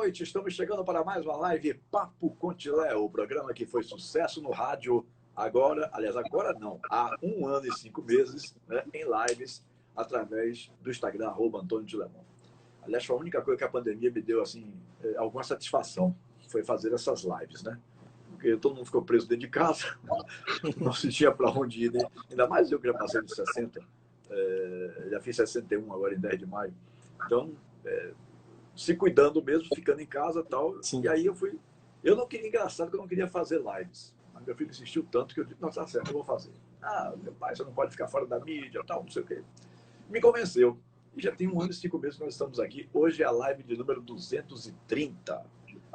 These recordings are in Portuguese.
noite, estamos chegando para mais uma live Papo com Tilé, o programa que foi sucesso no rádio agora, aliás, agora não, há 1 ano e 5 meses, né, em lives, através do Instagram, @Antônio Tilemon. Aliás, foi a única coisa que a pandemia me deu, assim, alguma satisfação, foi fazer essas lives, né? Porque todo mundo ficou preso dentro de casa, não se tinha para onde ir, né? Ainda mais eu que já passei dos 60, já fiz 61 agora em 10 de maio. Então, se cuidando mesmo, ficando em casa e tal. Sim. E aí eu não queria, engraçado, que eu não queria fazer lives. Mas meu filho insistiu tanto que eu disse, não, tá certo, eu vou fazer. Ah, meu pai, você não pode ficar fora da mídia, tal, não sei o quê. Me convenceu. E já tem 1 ano e 5 meses que nós estamos aqui. Hoje é a live de número 230.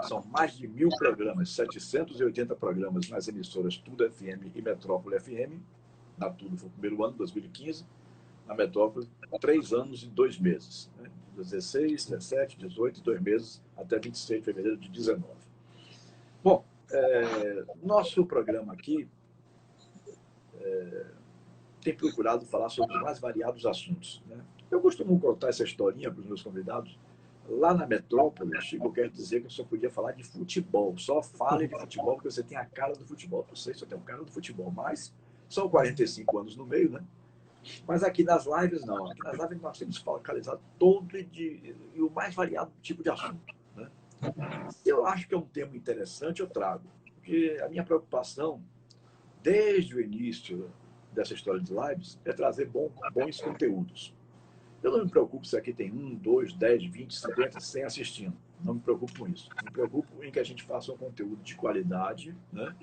São mais de 1000 programas, 780 programas nas emissoras Tudo FM e Metrópole FM. Na Tudo foi o primeiro ano, 2015. Na Metrópole, 3 anos e 2 meses. Né? 16, 17, 18, 2 meses, até 26 de fevereiro de 19. Bom, nosso programa aqui tem procurado falar sobre os mais variados assuntos. Né? Eu costumo contar essa historinha para os meus convidados. Lá na Metrópole, o Chico quer dizer que eu só podia falar de futebol. Só fale de futebol porque você tem a cara do futebol. Eu sei se eu tenho a cara do futebol, mas são 45 anos no meio, né? Mas aqui nas lives, não. Aqui nas lives nós temos focalizado todo e o mais variado tipo de assunto. Né? Eu acho que é um tema interessante, eu trago. Porque a minha preocupação, desde o início dessa história de lives, é trazer bons conteúdos. Eu não me preocupo se aqui tem 1, 2, 10, 20, 50, 100 assistindo. Não me preocupo com isso. Me preocupo em que a gente faça um conteúdo de qualidade, né?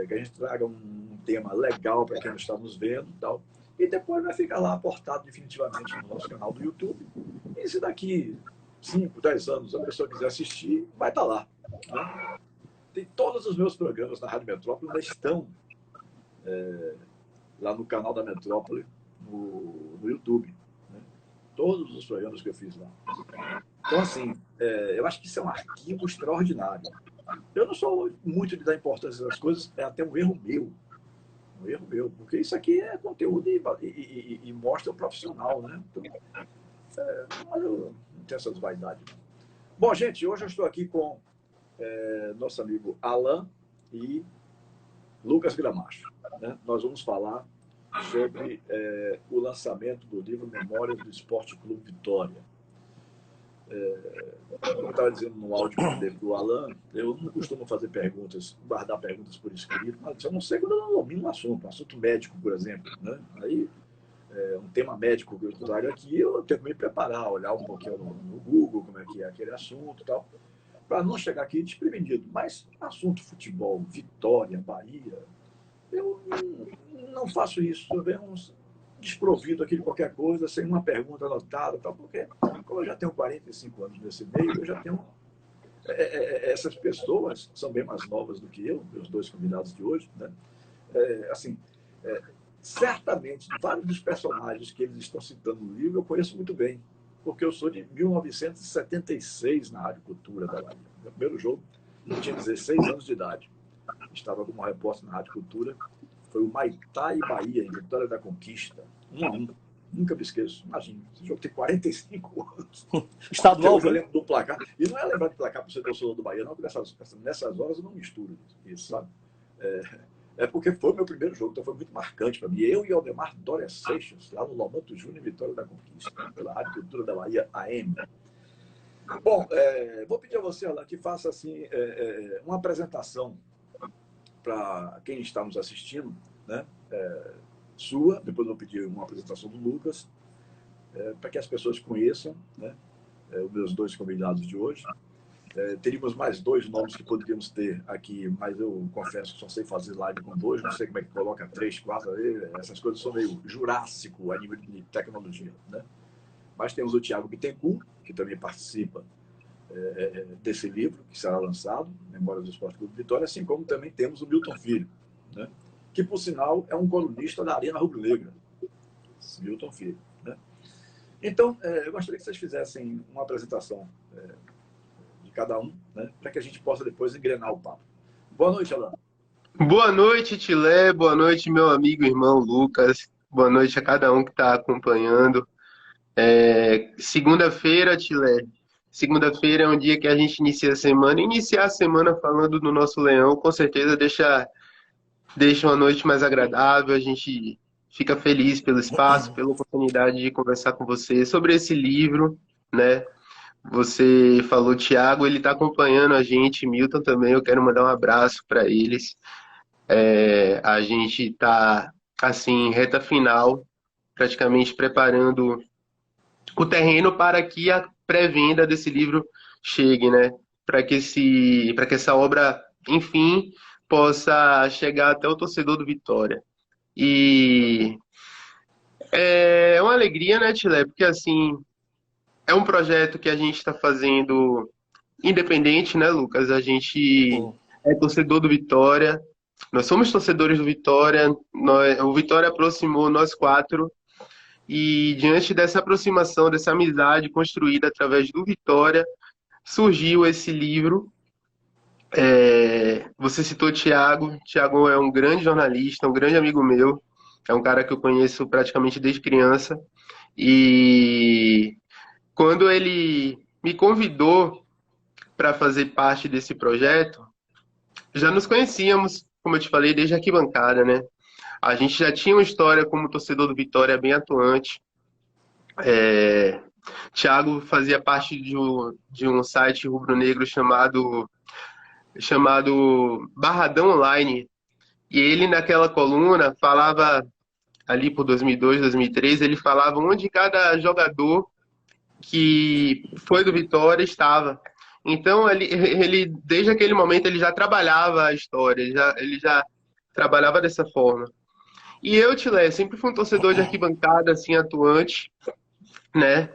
Que a gente traga um tema legal para quem está nos vendo e tal. E depois vai ficar lá aportado definitivamente no nosso canal do YouTube. E se daqui 5, 10 anos a pessoa quiser assistir, vai estar lá. Né? Tem todos os meus programas na Rádio Metrópole, ainda estão lá no canal da Metrópole, no YouTube. Né? Todos os programas que eu fiz lá. Então, assim, eu acho que isso é um arquivo extraordinário. Eu não sou muito de dar importância às coisas, é até um erro meu. Um erro meu, porque isso aqui é conteúdo e mostra o profissional, né? Então, mas eu não tenho essas vaidades. Bom, gente, hoje eu estou aqui com nosso amigo Alan e Lucas Gramacho. Né? Nós vamos falar sobre o lançamento do livro Memórias do Esporte Clube Vitória. Como eu estava dizendo no áudio que eu mandei para o Alan, eu não costumo fazer perguntas, guardar perguntas por escrito, mas eu não sei quando eu não domino um assunto médico, por exemplo. Né? Aí, um tema médico que eu trago aqui, eu tenho que me preparar, olhar um pouquinho no Google, como é que é aquele assunto e tal, para não chegar aqui desprevenido. Mas assunto futebol, Vitória, Bahia, eu não faço isso, eu venho desprovido aqui de qualquer coisa, sem uma pergunta anotada, tal, porque como eu já tenho 45 anos nesse meio, eu já tenho... essas pessoas são bem mais novas do que eu, meus 2 convidados de hoje, né? Certamente, vários dos personagens que eles estão citando no livro eu conheço muito bem, porque eu sou de 1976 na Rádio Cultura da Bahia. Meu primeiro jogo, eu tinha 16 anos de idade. Estava como repórter na Rádio Cultura. Foi o Maitá e Bahia, em Vitória da Conquista. 1-1. Nunca me esqueço. Imagina, esse jogo tem 45 anos. Estadual, eu lembro do placar. E não é lembrar de placar para ser torcedor do Bahia, não, porque nessas horas eu não misturo isso, sabe? Porque foi o meu primeiro jogo, então foi muito marcante para mim. Eu e Aldemar Dória Seixas, lá no Lomanto Júnior, em Vitória da Conquista, pela Rádio Cultura da Bahia, AM. Bom, vou pedir a você, Alan, que faça assim, uma apresentação para quem está nos assistindo, né? Sua, depois eu vou pedir uma apresentação do Lucas, para que as pessoas conheçam, né? Os meus 2 convidados de hoje. Teríamos mais 2 nomes que poderíamos ter aqui, mas eu confesso que só sei fazer live com 2, não sei como é que coloca 3, 4, essas coisas são meio jurássico a nível de tecnologia. Né? Mas temos o Thiago Bittencourt, que também participa desse livro, que será lançado, Memórias do Esporte Clube Vitória, assim como também temos o Milton Filho, né? Que, por sinal, é um colunista da Arena Rubro-Negra. Milton Filho. Né? Então, eu gostaria que vocês fizessem uma apresentação de cada um, né? Para que a gente possa depois engrenar o papo. Boa noite, Alan. Boa noite, Tilé. Boa noite, meu amigo e irmão Lucas. Boa noite a cada um que está acompanhando. Segunda-feira, Tilé, Segunda-feira é um dia que a gente inicia a semana. Iniciar a semana falando do nosso leão, com certeza deixa uma noite mais agradável. A gente fica feliz pelo espaço, pela oportunidade de conversar com você sobre esse livro, né? Você falou, Thiago, ele está acompanhando a gente, Milton também. Eu quero mandar um abraço para eles. A gente está, assim, reta final, praticamente preparando o terreno para que a pré-venda desse livro chegue, né? Para que essa obra, enfim, possa chegar até o torcedor do Vitória. E é uma alegria, né, Tilé? Porque assim, é um projeto que a gente está fazendo independente, né, Lucas? A gente Sim. é torcedor do Vitória. Nós somos torcedores do Vitória. O Vitória aproximou nós quatro. E diante dessa aproximação, dessa amizade construída através do Vitória, surgiu esse livro. Você citou Tiago. Tiago é um grande jornalista, um grande amigo meu. É um cara que eu conheço praticamente desde criança. E quando ele me convidou para fazer parte desse projeto, já nos conhecíamos, como eu te falei, desde a arquibancada, né? A gente já tinha uma história como torcedor do Vitória bem atuante. Thiago fazia parte de um site rubro-negro chamado Barradão Online. E ele, naquela coluna, falava, ali por 2002, 2003, ele falava onde cada jogador que foi do Vitória estava. Então, ele desde aquele momento, ele já trabalhava a história, ele já trabalhava dessa forma. E eu, Tilé, sempre fui um torcedor de arquibancada, assim, atuante, né?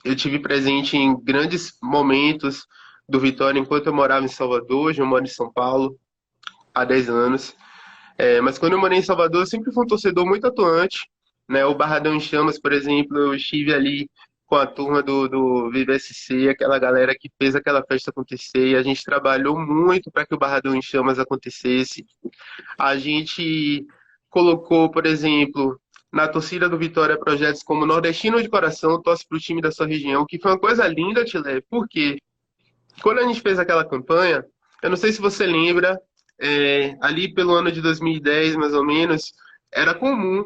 Eu tive presente em grandes momentos do Vitória enquanto eu morava em Salvador. Hoje eu moro em São Paulo há 10 anos. Mas quando eu morei em Salvador, eu sempre fui um torcedor muito atuante, né? O Barradão em Chamas, por exemplo, eu estive ali com a turma do Viva SC, aquela galera que fez aquela festa acontecer, e a gente trabalhou muito para que o Barradão em Chamas acontecesse. A gente colocou, por exemplo, na torcida do Vitória projetos como Nordestino de Coração, torce para o time da sua região, que foi uma coisa linda, Tilé, porque quando a gente fez aquela campanha, eu não sei se você lembra, ali pelo ano de 2010, mais ou menos, era comum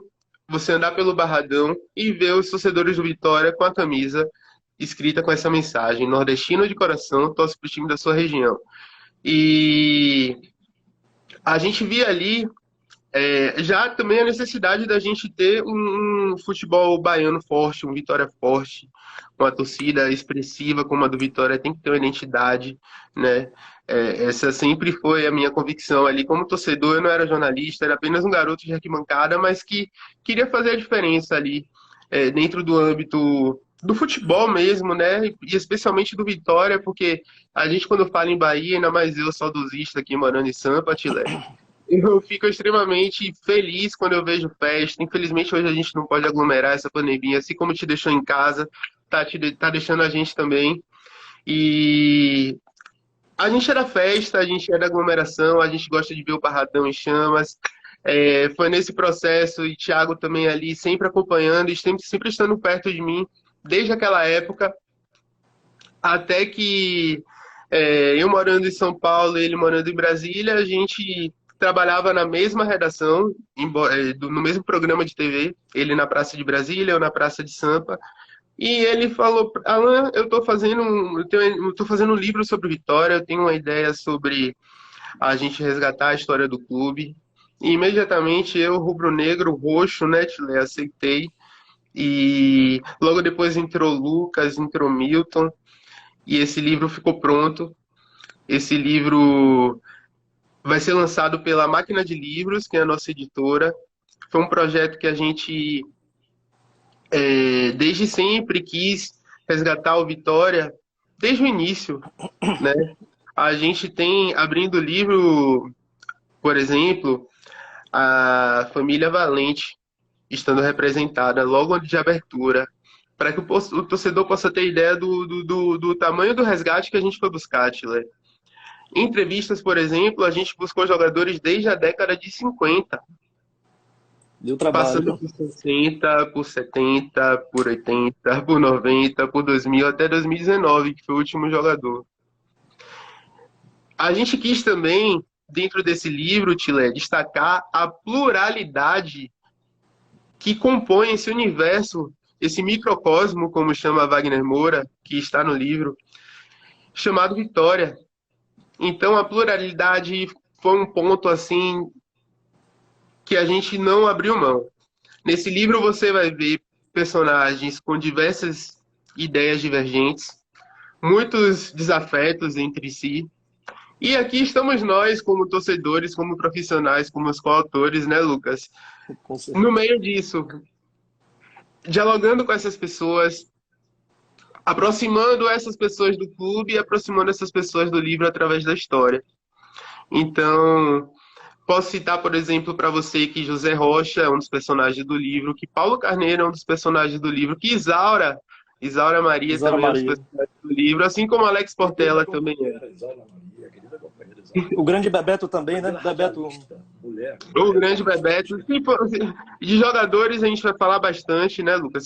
você andar pelo Barradão e ver os torcedores do Vitória com a camisa escrita com essa mensagem: Nordestino de Coração, torce para o time da sua região. E a gente via ali já também a necessidade da gente ter um futebol baiano forte, um Vitória forte, uma torcida expressiva como a do Vitória tem que ter uma identidade, né? Essa sempre foi a minha convicção ali. Como torcedor, eu não era jornalista, era apenas um garoto de arquibancada, mas que queria fazer a diferença ali, dentro do âmbito do futebol mesmo, né? E especialmente do Vitória, porque a gente, quando fala em Bahia, ainda mais eu, saudosista aqui morando em Sampa, Tilé, eu fico extremamente feliz quando eu vejo festa. Infelizmente, hoje a gente não pode aglomerar essa pandemia, assim como te deixou em casa, tá deixando a gente também. E a gente era festa, a gente era aglomeração, a gente gosta de ver o Barradão em chamas. Foi nesse processo, e Thiago também ali, sempre acompanhando e sempre estando perto de mim, desde aquela época, até que eu morando em São Paulo, ele morando em Brasília, a gente trabalhava na mesma redação, no mesmo programa de TV, ele na Praça de Brasília, eu na Praça de Sampa, e ele falou: Alan, eu tô fazendo um livro sobre Vitória, eu tenho uma ideia sobre a gente resgatar a história do clube. E imediatamente eu, rubro-negro, roxo, né, Tilé, aceitei. E logo depois entrou Lucas, entrou Milton, e esse livro ficou pronto. Esse livro vai ser lançado pela Máquina de Livros, que é a nossa editora. Foi um projeto que a gente, desde sempre, quis resgatar o Vitória, desde o início, né? A gente tem, abrindo o livro, por exemplo, a família Valente estando representada logo de abertura, para que o torcedor possa ter ideia do tamanho do resgate que a gente foi buscar, Tila. Em entrevistas, por exemplo, a gente buscou jogadores desde a década de 50. Deu trabalho, passando viu? por 60, por 70, por 80, por 90, por 2000 até 2019, que foi o último jogador. A gente quis também, dentro desse livro, Tilé, destacar a pluralidade que compõe esse universo, esse microcosmo, como chama Wagner Moura, que está no livro, chamado Vitória. Então, a pluralidade foi um ponto assim que a gente não abriu mão. Nesse livro você vai ver personagens com diversas ideias divergentes, muitos desafetos entre si. E aqui estamos nós, como torcedores, como profissionais, como os coautores, né, Lucas? Com No certeza. meio disso, dialogando com essas pessoas, aproximando essas pessoas do clube e aproximando essas pessoas do livro através da história. Então, posso citar, por exemplo, para você que José Rocha é um dos personagens do livro, que Paulo Carneiro é um dos personagens do livro, que Isaura Maria Isaura também é um dos Maria. personagens do livro, assim como Alex Querida Portela também é. companheira, Isaura Maria, querida companheira Isaura O Maria. grande Bebeto também, Mas né? ela é Bebeto. radialista, mulher, O mulher grande Bebeto. jornalística. Tipo, de jogadores a gente vai falar bastante, né, Lucas?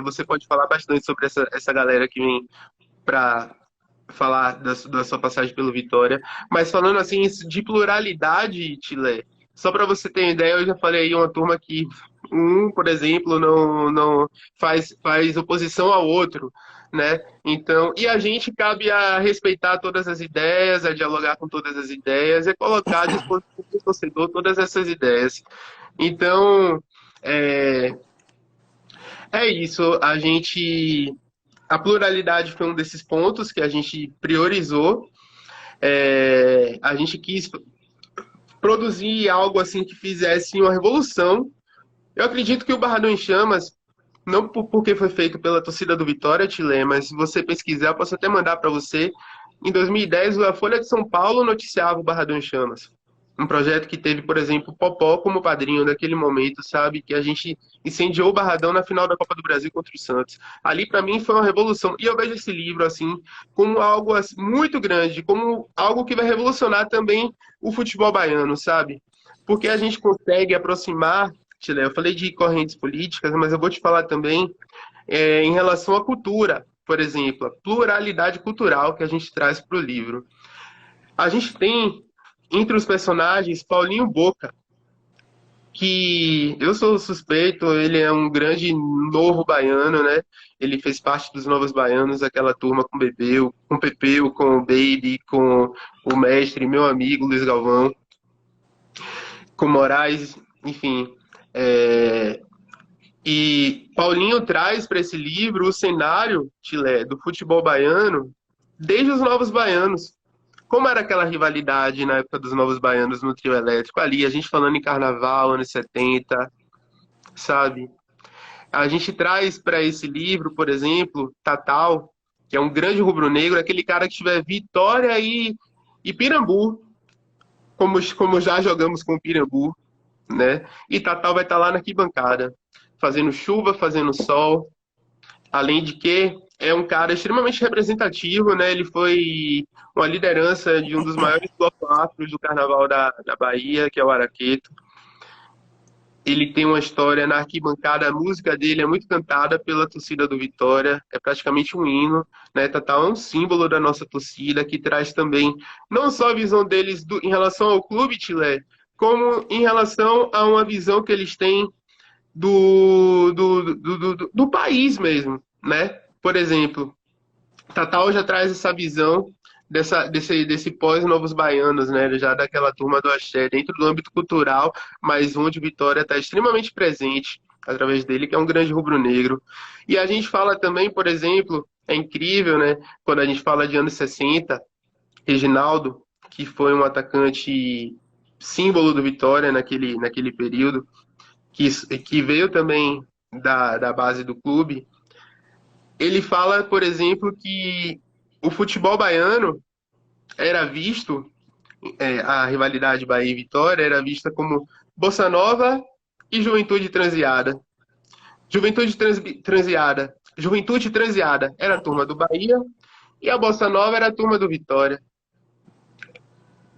Você pode falar bastante sobre essa galera que vem para falar da sua passagem pelo Vitória. Mas falando assim de pluralidade, Tilé, só para você ter ideia, eu já falei aí uma turma que por exemplo, não faz oposição ao outro, né? Então, e a gente cabe a respeitar todas as ideias, a dialogar com todas as ideias e colocar à disposição do torcedor todas essas ideias. Então, é, é isso. A pluralidade foi um desses pontos que a gente priorizou. A gente quis produzir algo assim que fizesse uma revolução. Eu acredito que o Barradão em Chamas, não porque foi feito pela torcida do Vitória, Chile, mas se você pesquisar, eu posso até mandar para você. Em 2010, a Folha de São Paulo noticiava o Barradão em Chamas. Um projeto que teve, por exemplo, Popó como padrinho naquele momento, sabe? Que a gente incendiou o Barradão na final da Copa do Brasil contra o Santos. Ali, para mim, foi uma revolução. E eu vejo esse livro, assim, como algo assim, muito grande, como algo que vai revolucionar também o futebol baiano, sabe? Porque a gente consegue aproximar, Chile, eu falei de correntes políticas, mas eu vou te falar também em relação à cultura, por exemplo, a pluralidade cultural que a gente traz para o livro. A gente tem entre os personagens Paulinho Boca, que eu sou suspeito, ele é um grande novo baiano, né? Ele fez parte dos Novos Baianos, aquela turma com Pepeu, com o Baby, com o mestre, meu amigo Luiz Galvão, com Moraes, enfim. E Paulinho traz para esse livro o cenário, Tilé, do futebol baiano desde os Novos Baianos. Como era aquela rivalidade na época dos Novos Baianos no trio elétrico ali, a gente falando em carnaval, anos 70, sabe? A gente traz para esse livro, por exemplo, Tatal, que é um grande rubro-negro, aquele cara que tiver Vitória e Pirambu, como já jogamos com o Pirambu, né? E Tatal vai estar lá na arquibancada, fazendo chuva, fazendo sol, além de que é um cara extremamente representativo, né? Ele foi uma liderança de um dos maiores blocos afros do Carnaval da Bahia, que é o Araqueto. Ele tem uma história na arquibancada, a música dele é muito cantada pela torcida do Vitória, é praticamente um hino, né? Tatal é um símbolo da nossa torcida, que traz também não só a visão deles em relação ao clube Chile, como em relação a uma visão que eles têm do país mesmo, né? Por exemplo, Tatal já traz essa visão desse pós-Novos Baianos, né? Já daquela turma do Axé, dentro do âmbito cultural, mas onde Vitória está extremamente presente através dele, que é um grande rubro-negro. E a gente fala também, por exemplo, é incrível, né? Quando a gente fala de anos 60, Reginaldo, que foi um atacante símbolo do Vitória naquele período, que veio também da base do clube, ele fala, por exemplo, que o futebol baiano era visto, a rivalidade Bahia e Vitória era vista como Bossa Nova e Juventude Transeada. Juventude Transeada era a turma do Bahia e a Bossa Nova era a turma do Vitória.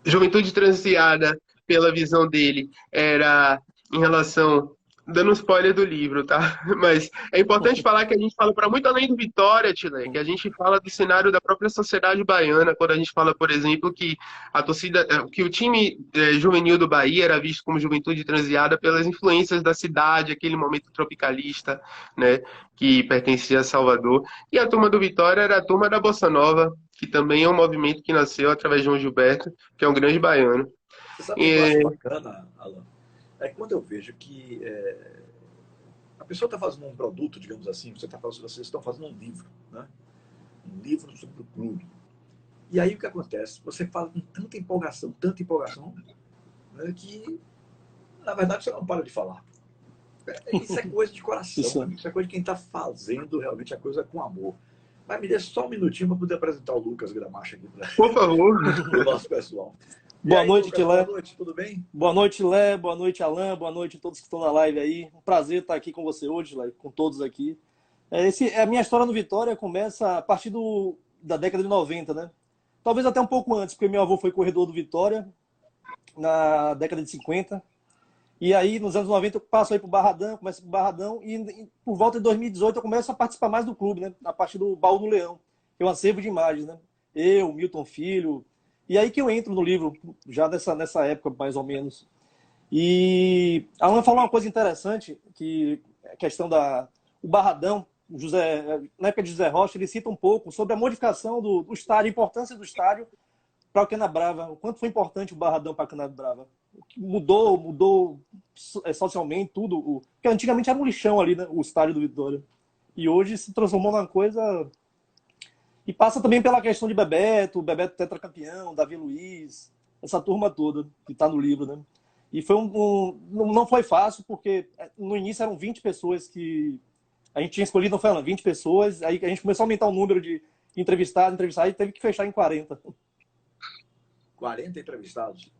Juventude Transeada, pela visão dele, era em relação... Dando spoiler do livro, tá? Mas é importante falar que a gente fala para muito além do Vitória, Tile, que a gente fala do cenário da própria sociedade baiana, quando a gente fala, por exemplo, que a torcida, que o time juvenil do Bahia era visto como juventude transviada pelas influências da cidade, aquele momento tropicalista, né, que pertencia a Salvador. E a turma do Vitória era a turma da Bossa Nova, que também é um movimento que nasceu através de João Gilberto, que é um grande baiano. Você sabe o que eu acho bacana, Alan? É quando eu vejo que a pessoa está fazendo um produto, digamos assim, vocês estão fazendo um livro, né? Um livro sobre o clube. E aí o que acontece? Você fala com tanta empolgação, né, que na verdade você não para de falar. Isso é coisa de coração, isso é coisa de quem está fazendo realmente a coisa com amor. Mas me dê só um minutinho para poder apresentar o Lucas Gramacha aqui para Por favor. o nosso pessoal. Boa noite, Tilé. Boa noite, tudo bem? Boa noite, Lé. Boa noite, Alan. Boa noite a todos que estão na live aí. Um prazer estar aqui com você hoje, Lé, com todos aqui. A minha história no Vitória começa a partir da década de 90, né? Talvez até um pouco antes, porque meu avô foi corredor do Vitória na década de 50. E aí, nos anos 90, eu passo aí pro Barradão, começo pro Barradão, e por volta de 2018 eu começo a participar mais do clube, né? A partir do Baú do Leão, que é um acervo de imagens, né? Eu, Milton Filho. E aí que eu entro no livro, já nessa época, mais ou menos. E a Alan falou uma coisa interessante, que a questão o Barradão, na época de José Rocha, ele cita um pouco sobre a modificação do estádio, a importância do estádio para o Canabrava, o quanto foi importante o Barradão para o Canabrava. Mudou socialmente tudo. Porque antigamente era um lixão ali, né, o estádio do Vitória. E hoje se transformou numa coisa... E passa também pela questão de Bebeto tetracampeão, Davi Luiz, essa turma toda que está no livro, né? E foi não foi fácil, porque no início eram 20 pessoas que a gente tinha escolhido, não foi, 20 pessoas, aí a gente começou a aumentar o número de entrevistar e teve que fechar em 40. 40 entrevistados?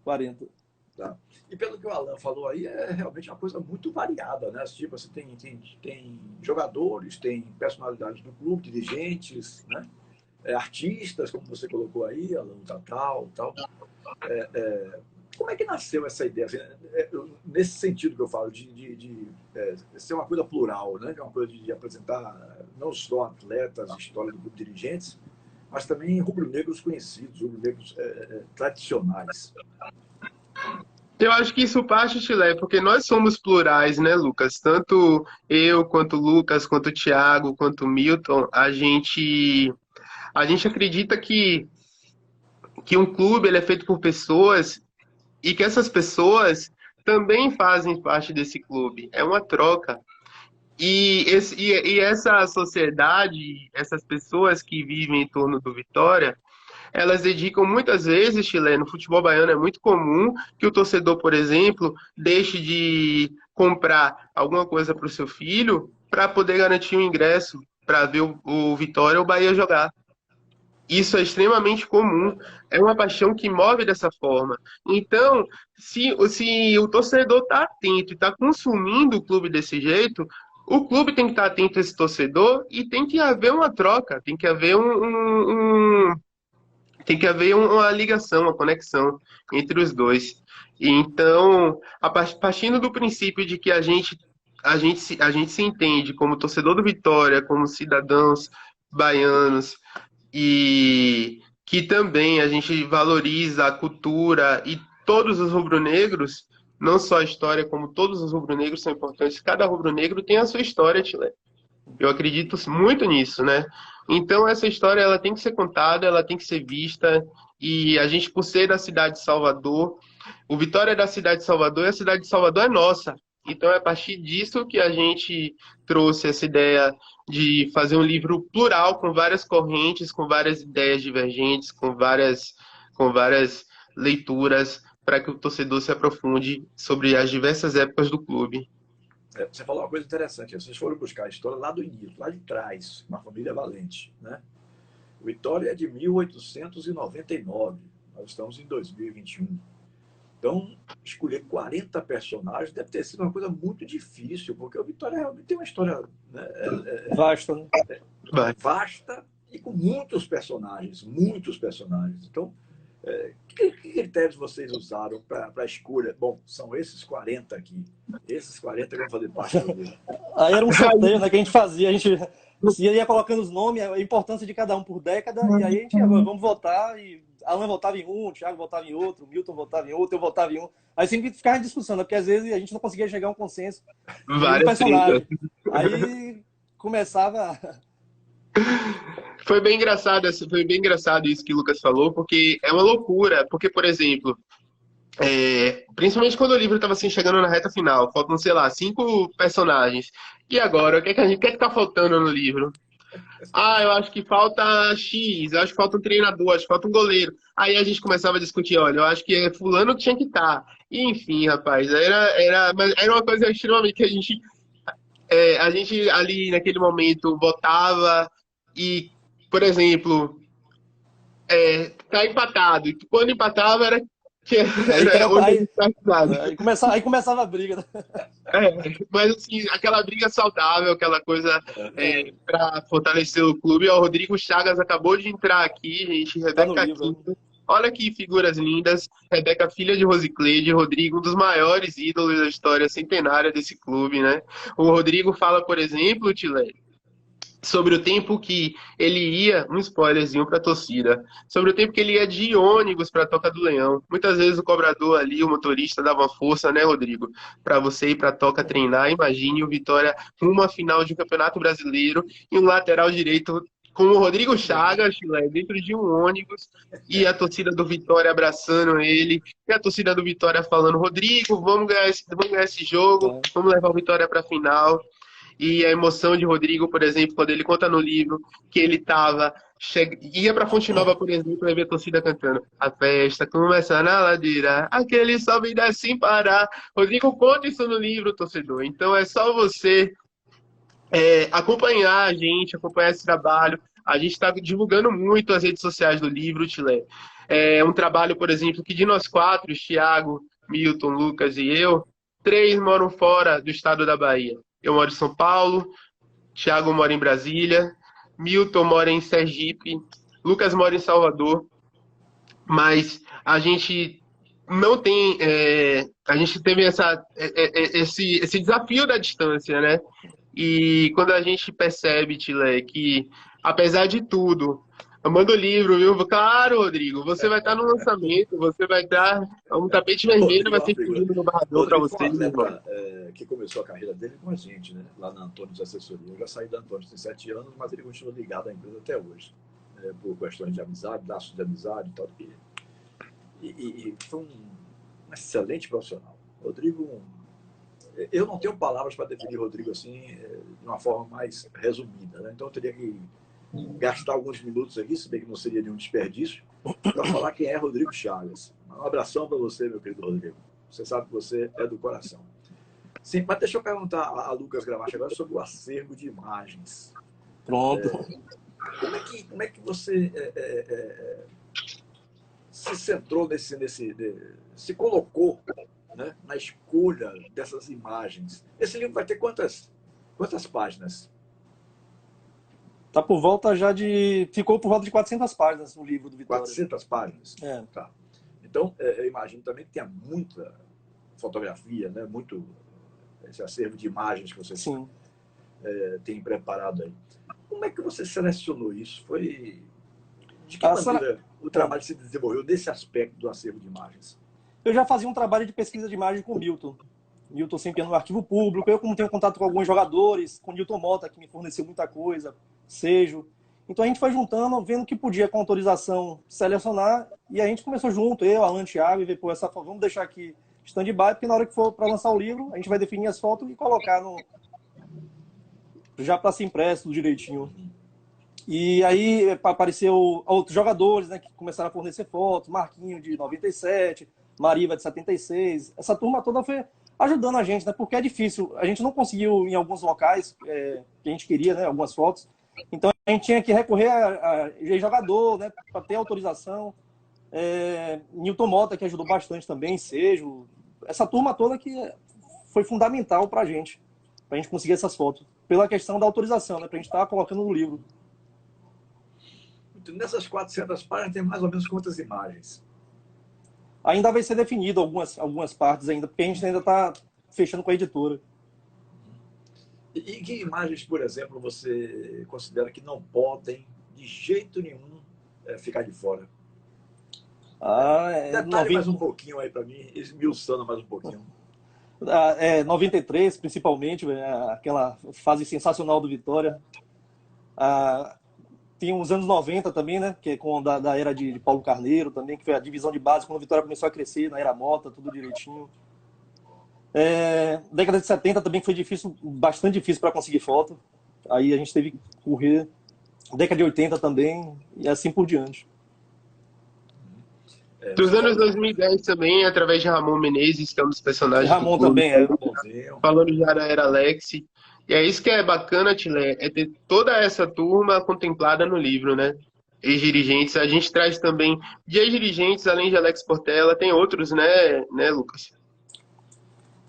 40. Tá. E pelo que o Alan falou aí, é realmente uma coisa muito variada, né? Tipo, você tem jogadores, tem personalidades do clube, dirigentes, né? Artistas, como você colocou aí, Alan, tal. Como é que nasceu essa ideia? Assim, nesse sentido que eu falo, de ser uma coisa plural, né? É uma coisa de apresentar não só atletas, história do clube, dirigentes, mas também rubro-negros conhecidos, rubro-negros tradicionais. Eu acho que isso parte, Chile, porque nós somos plurais, né, Lucas? Tanto eu, quanto o Lucas, quanto o Thiago, quanto o Milton, a gente acredita que um clube ele é feito por pessoas e que essas pessoas também fazem parte desse clube. É uma troca. E essa sociedade, essas pessoas que vivem em torno do Vitória, elas dedicam muitas vezes, Chile, no futebol baiano é muito comum que o torcedor, por exemplo, deixe de comprar alguma coisa para o seu filho para poder garantir um ingresso para ver o Vitória ou o Bahia jogar. Isso é extremamente comum, é uma paixão que move dessa forma. Então, se o torcedor está atento e está consumindo o clube desse jeito, o clube tem que estar atento a esse torcedor e tem que haver uma troca, tem que haver tem que haver uma ligação, uma conexão entre os dois. E então, partindo do princípio de que a gente se entende como torcedor do Vitória, como cidadãos baianos, e que também a gente valoriza a cultura e todos os rubro-negros, não só a história, como todos os rubro-negros são importantes. Cada rubro-negro tem a sua história, Tile. Eu acredito muito nisso, né? Então essa história ela tem que ser contada, ela tem que ser vista e a gente, por ser da cidade de Salvador, o Vitória é da cidade de Salvador e a cidade de Salvador é nossa. Então é a partir disso que a gente trouxe essa ideia de fazer um livro plural, com várias correntes, com várias ideias divergentes, com várias leituras, para que o torcedor se aprofunde sobre as diversas épocas do clube. Você falou uma coisa interessante. Vocês foram buscar a história lá do início, lá de trás, uma família valente, né? O Vitória é de 1899. Nós estamos em 2021. Então, escolher 40 personagens deve ter sido uma coisa muito difícil, porque o Vitória realmente tem uma história, né, vasta, né? Vasta e com muitos personagens, muitos personagens. Então, Que critérios vocês usaram para a escolha? Bom, são esses 40 aqui. Esses 40 que vão fazer parte do livro. Aí era um sorteio, né, que a gente fazia. A gente ia colocando os nomes, a importância de cada um por década, e aí a gente ia, vamos votar, e Alan votava em um, o Thiago votava em outro, o Milton votava em outro, eu votava em um. Aí sempre ficava em discussão, né, porque às vezes a gente não conseguia chegar a um consenso no personagem. Aí começava... Foi bem engraçado isso que o Lucas falou, porque é uma loucura. Porque, por exemplo, principalmente quando o livro estava assim, chegando na reta final, faltam, sei lá, 5 personagens. E agora, o que é que tá faltando no livro? Ah, eu acho que falta X, eu acho que falta um treinador, acho que falta um goleiro. Aí a gente começava a discutir, olha, eu acho que é fulano que tinha que estar. E, enfim, rapaz, mas era uma coisa extremamente que a gente ali naquele momento votava e, por exemplo, tá empatado. E quando empatava era aí começava a briga. Né? Mas assim, aquela briga saudável, aquela coisa para fortalecer o clube. O Rodrigo Chagas acabou de entrar aqui, gente. Rebeca Quinto. Olha que figuras lindas. Rebeca, filha de Rosicleide. Rodrigo, um dos maiores ídolos da história centenária desse clube, né? O Rodrigo fala, por exemplo, Tilé, sobre o tempo que ele ia, um spoilerzinho para a torcida, sobre o tempo que ele ia de ônibus para a Toca do Leão. Muitas vezes o cobrador ali, o motorista, dava uma força, né, Rodrigo? Para você ir para a Toca treinar. Imagine o Vitória rumo à final de um Campeonato Brasileiro e um lateral direito com o Rodrigo Chagas, dentro de um ônibus, e a torcida do Vitória abraçando ele, e a torcida do Vitória falando, Rodrigo, vamos ganhar esse jogo, vamos levar o Vitória para a final. E a emoção de Rodrigo, por exemplo, quando ele conta no livro que ele ia para Fonte Nova, por exemplo, e ver a torcida cantando a festa começa na ladeira, aquele sobe e desce sem parar. Rodrigo conta isso no livro, torcedor. Então é só você acompanhar a gente, acompanhar esse trabalho. A gente está divulgando muito as redes sociais do livro, Tilé. É um trabalho, por exemplo, que de nós 4, Thiago, Milton, Lucas e eu, 3 moram fora do estado da Bahia. Eu moro em São Paulo, Thiago mora em Brasília, Milton mora em Sergipe, Lucas mora em Salvador, mas a gente não tem... a gente teve esse desafio da distância, né? E quando a gente percebe, Tilé, que apesar de tudo, eu mando o livro, viu? Claro, Rodrigo, você vai estar no lançamento, você vai estar um tapete vermelho, vai ser escolhido no barrador para você. Foi um atleta que começou a carreira dele com a gente, né? Lá na Antônio Assessoria. Eu já saí da Antônio tem 7 anos, mas ele continua ligado à empresa até hoje, por questões de amizade, laços de amizade e tal. E foi um excelente profissional. Rodrigo, eu não tenho palavras para definir Rodrigo assim, de uma forma mais resumida, né? Então eu teria que gastar alguns minutos aqui, se bem que não seria nenhum desperdício, para falar quem é Rodrigo Chagas. Um abração para você, meu querido Rodrigo. Você sabe que você é do coração. Sim, mas deixa eu perguntar a Lucas Gravache agora sobre o acervo de imagens. Pronto. Como é que você se centrou se colocou, né, na escolha dessas imagens? Esse livro vai ter quantas páginas? Tá por volta ficou por volta de 400 páginas o livro do Vitória. 400 páginas? Tá. Então, eu imagino também que tenha muita fotografia, né? Muito esse acervo de imagens que você tem preparado aí. Como é que você selecionou isso? De que maneira o trabalho se desenvolveu nesse aspecto do acervo de imagens? Eu já fazia um trabalho de pesquisa de imagem com o Milton. Milton sempre ia no arquivo público. Eu, como tenho contato com alguns jogadores, com o Nilton Mota, que me forneceu muita coisa, Sejo. Então a gente foi juntando, vendo que podia, com autorização, selecionar. E a gente começou junto, eu, Alan, Thiago, e ver, vamos deixar aqui stand-by, porque na hora que for para lançar o livro, a gente vai definir as fotos e colocar já para ser impresso tudo direitinho. E aí apareceu outros jogadores, né, que começaram a fornecer fotos, Marquinho de 97, Mariva de 76. Essa turma toda foi ajudando a gente, né, porque é difícil. A gente não conseguiu em alguns locais que a gente queria, né, algumas fotos. Então a gente tinha que recorrer a jogador, né, para ter autorização. Nilton Mota, que ajudou bastante também, Sejo. Essa turma toda que foi fundamental para a gente conseguir essas fotos. Pela questão da autorização, né, para a gente estar colocando no livro. Nessas 400 páginas tem mais ou menos quantas imagens? Ainda vai ser definido algumas partes ainda, porque a gente ainda está fechando com a editora. E que imagens, por exemplo, você considera que não podem, de jeito nenhum, ficar de fora? Detalhe mais um pouquinho aí para mim, esmiuçando mais um pouquinho. 93, principalmente, aquela fase sensacional do Vitória. Tem os anos 90 também, né? Que é da era de Paulo Carneiro também, que foi a divisão de base, quando o Vitória começou a crescer, na era Mota, tudo direitinho. Década de 70 também foi difícil, bastante difícil para conseguir foto. Aí a gente teve que correr. Década de 80 também, e assim por diante. Dos anos 2010 também, através de Ramon Menezes, que é um dos personagens Ramon do clube, também falando já era Alex. E é isso que é bacana, Tilé, é ter toda essa turma contemplada no livro, né? Ex-dirigentes, a gente traz também de ex-dirigentes, além de Alex Portela, tem outros, né, Lucas?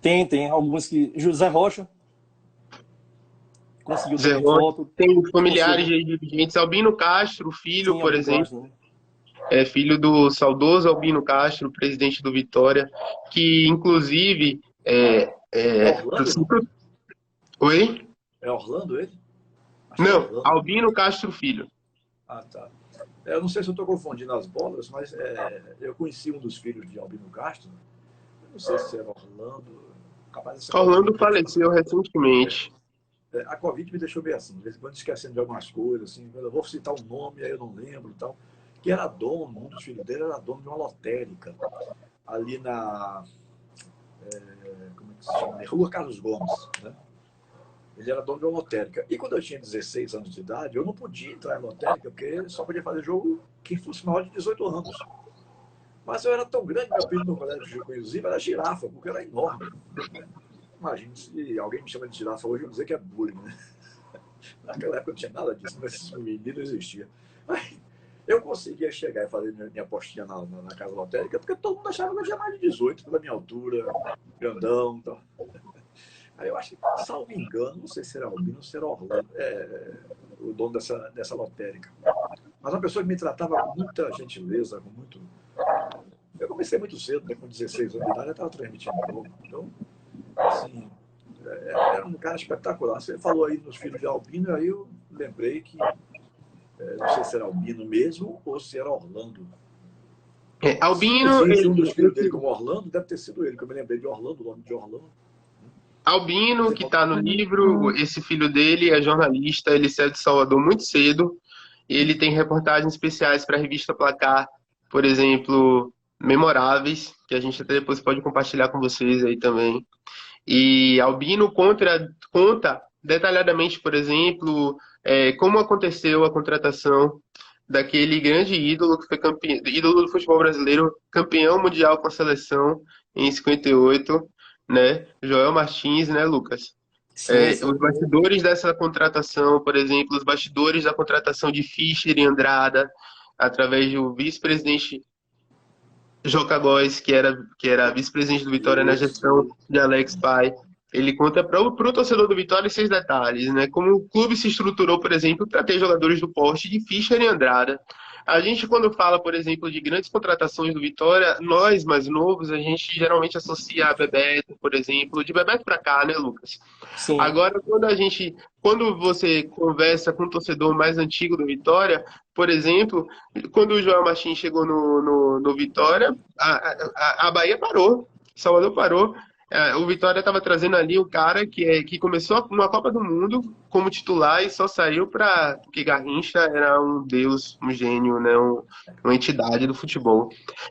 Tem alguns que... José Rocha conseguiu Zé também Rocha, foto. tem familiares de dirigentes, Albino Castro, filho, Sim, por Albino exemplo, Castro, né? é filho do saudoso Albino Castro, presidente do Vitória, que inclusive Orlando? Oi? É Orlando ele? Não, Orlando. Albino Castro Filho. Ah, tá. Eu não sei se eu estou confundindo as bolas, mas eu conheci um dos filhos de Albino Castro. Eu não sei se era Orlando. Capaz Orlando faleceu recentemente. A Covid me deixou meio assim, de vez em quando esquecendo de algumas coisas, assim, eu vou citar um nome, aí eu não lembro e tal. Que era dono, um dos filhos dele era dono de uma lotérica, ali na. Como é que se chama? Rua Carlos Gomes, né? Ele era dono de uma lotérica. E quando eu tinha 16 anos de idade, eu não podia entrar em lotérica, porque só podia fazer jogo quem fosse maior de 18 anos. Mas eu era tão grande, meu filho no colégio, inclusive, era girafa, porque era enorme. Imagina se alguém me chama de girafa hoje, eu vou dizer que é bullying, né? Naquela época não tinha nada disso, mas esse menino não existia. Mas eu conseguia chegar e fazer minha postinha na casa lotérica, porque todo mundo achava que eu tinha mais de 18, pela minha altura, grandão e tal. Aí eu acho que, salvo engano, não sei se era Albino ou se era Orlando, o dono dessa lotérica. Mas uma pessoa que me tratava com muita gentileza, com muito... Eu comecei muito cedo, né? Com 16 anos de idade, eu estava transmitindo jogo. Então, assim, era um cara espetacular. Você falou aí nos filhos de Albino, aí eu lembrei que não sei se era Albino mesmo ou se era Orlando. Albino... Se existe um dos filhos dele como Orlando, deve ter sido ele, que eu me lembrei de Orlando, o nome de Orlando. Albino, que está no livro, esse filho dele é jornalista, ele saiu de Salvador muito cedo, ele tem reportagens especiais para a revista Placar, por exemplo, memoráveis, que a gente até depois pode compartilhar com vocês aí também. E Albino conta detalhadamente, por exemplo, como aconteceu a contratação daquele grande ídolo que foi ídolo do futebol brasileiro, campeão mundial com a seleção em 58, né? Joel Martins, né, Lucas? Sim. Os bastidores dessa contratação, por exemplo, os bastidores da contratação de Fischer e Andrada, através do vice-presidente Joca Góes, que era vice-presidente do Vitória na gestão de Alex Pai. Ele conta para o torcedor do Vitória esses detalhes, né? Como o clube se estruturou, por exemplo, para ter jogadores do porte de Fischer e Andrada. A gente, quando fala, por exemplo, de grandes contratações do Vitória, nós, mais novos, a gente geralmente associa a Bebeto, por exemplo, de Bebeto para cá, né, Lucas? Sim. Agora, quando você conversa com um torcedor mais antigo do Vitória, por exemplo, quando o Joel Martins chegou no Vitória, a Bahia parou, Salvador parou. O Vitória estava trazendo ali o cara que começou uma Copa do Mundo como titular e só saiu porque Garrincha era um deus, um gênio, né? Uma entidade do futebol.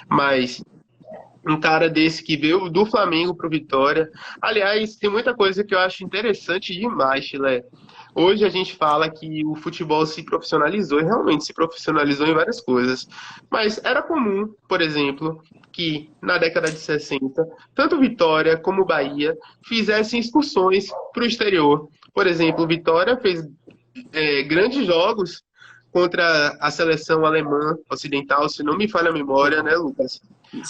Mas um cara desse que veio do Flamengo para o Vitória. Aliás, tem muita coisa que eu acho interessante demais, Chile. Hoje a gente fala que o futebol se profissionalizou, e realmente se profissionalizou em várias coisas. Mas era comum, por exemplo, que na década de 60, tanto Vitória como Bahia fizessem excursões para o exterior. Por exemplo, Vitória fez grandes jogos contra a seleção alemã ocidental, se não me falha a memória, né, Lucas?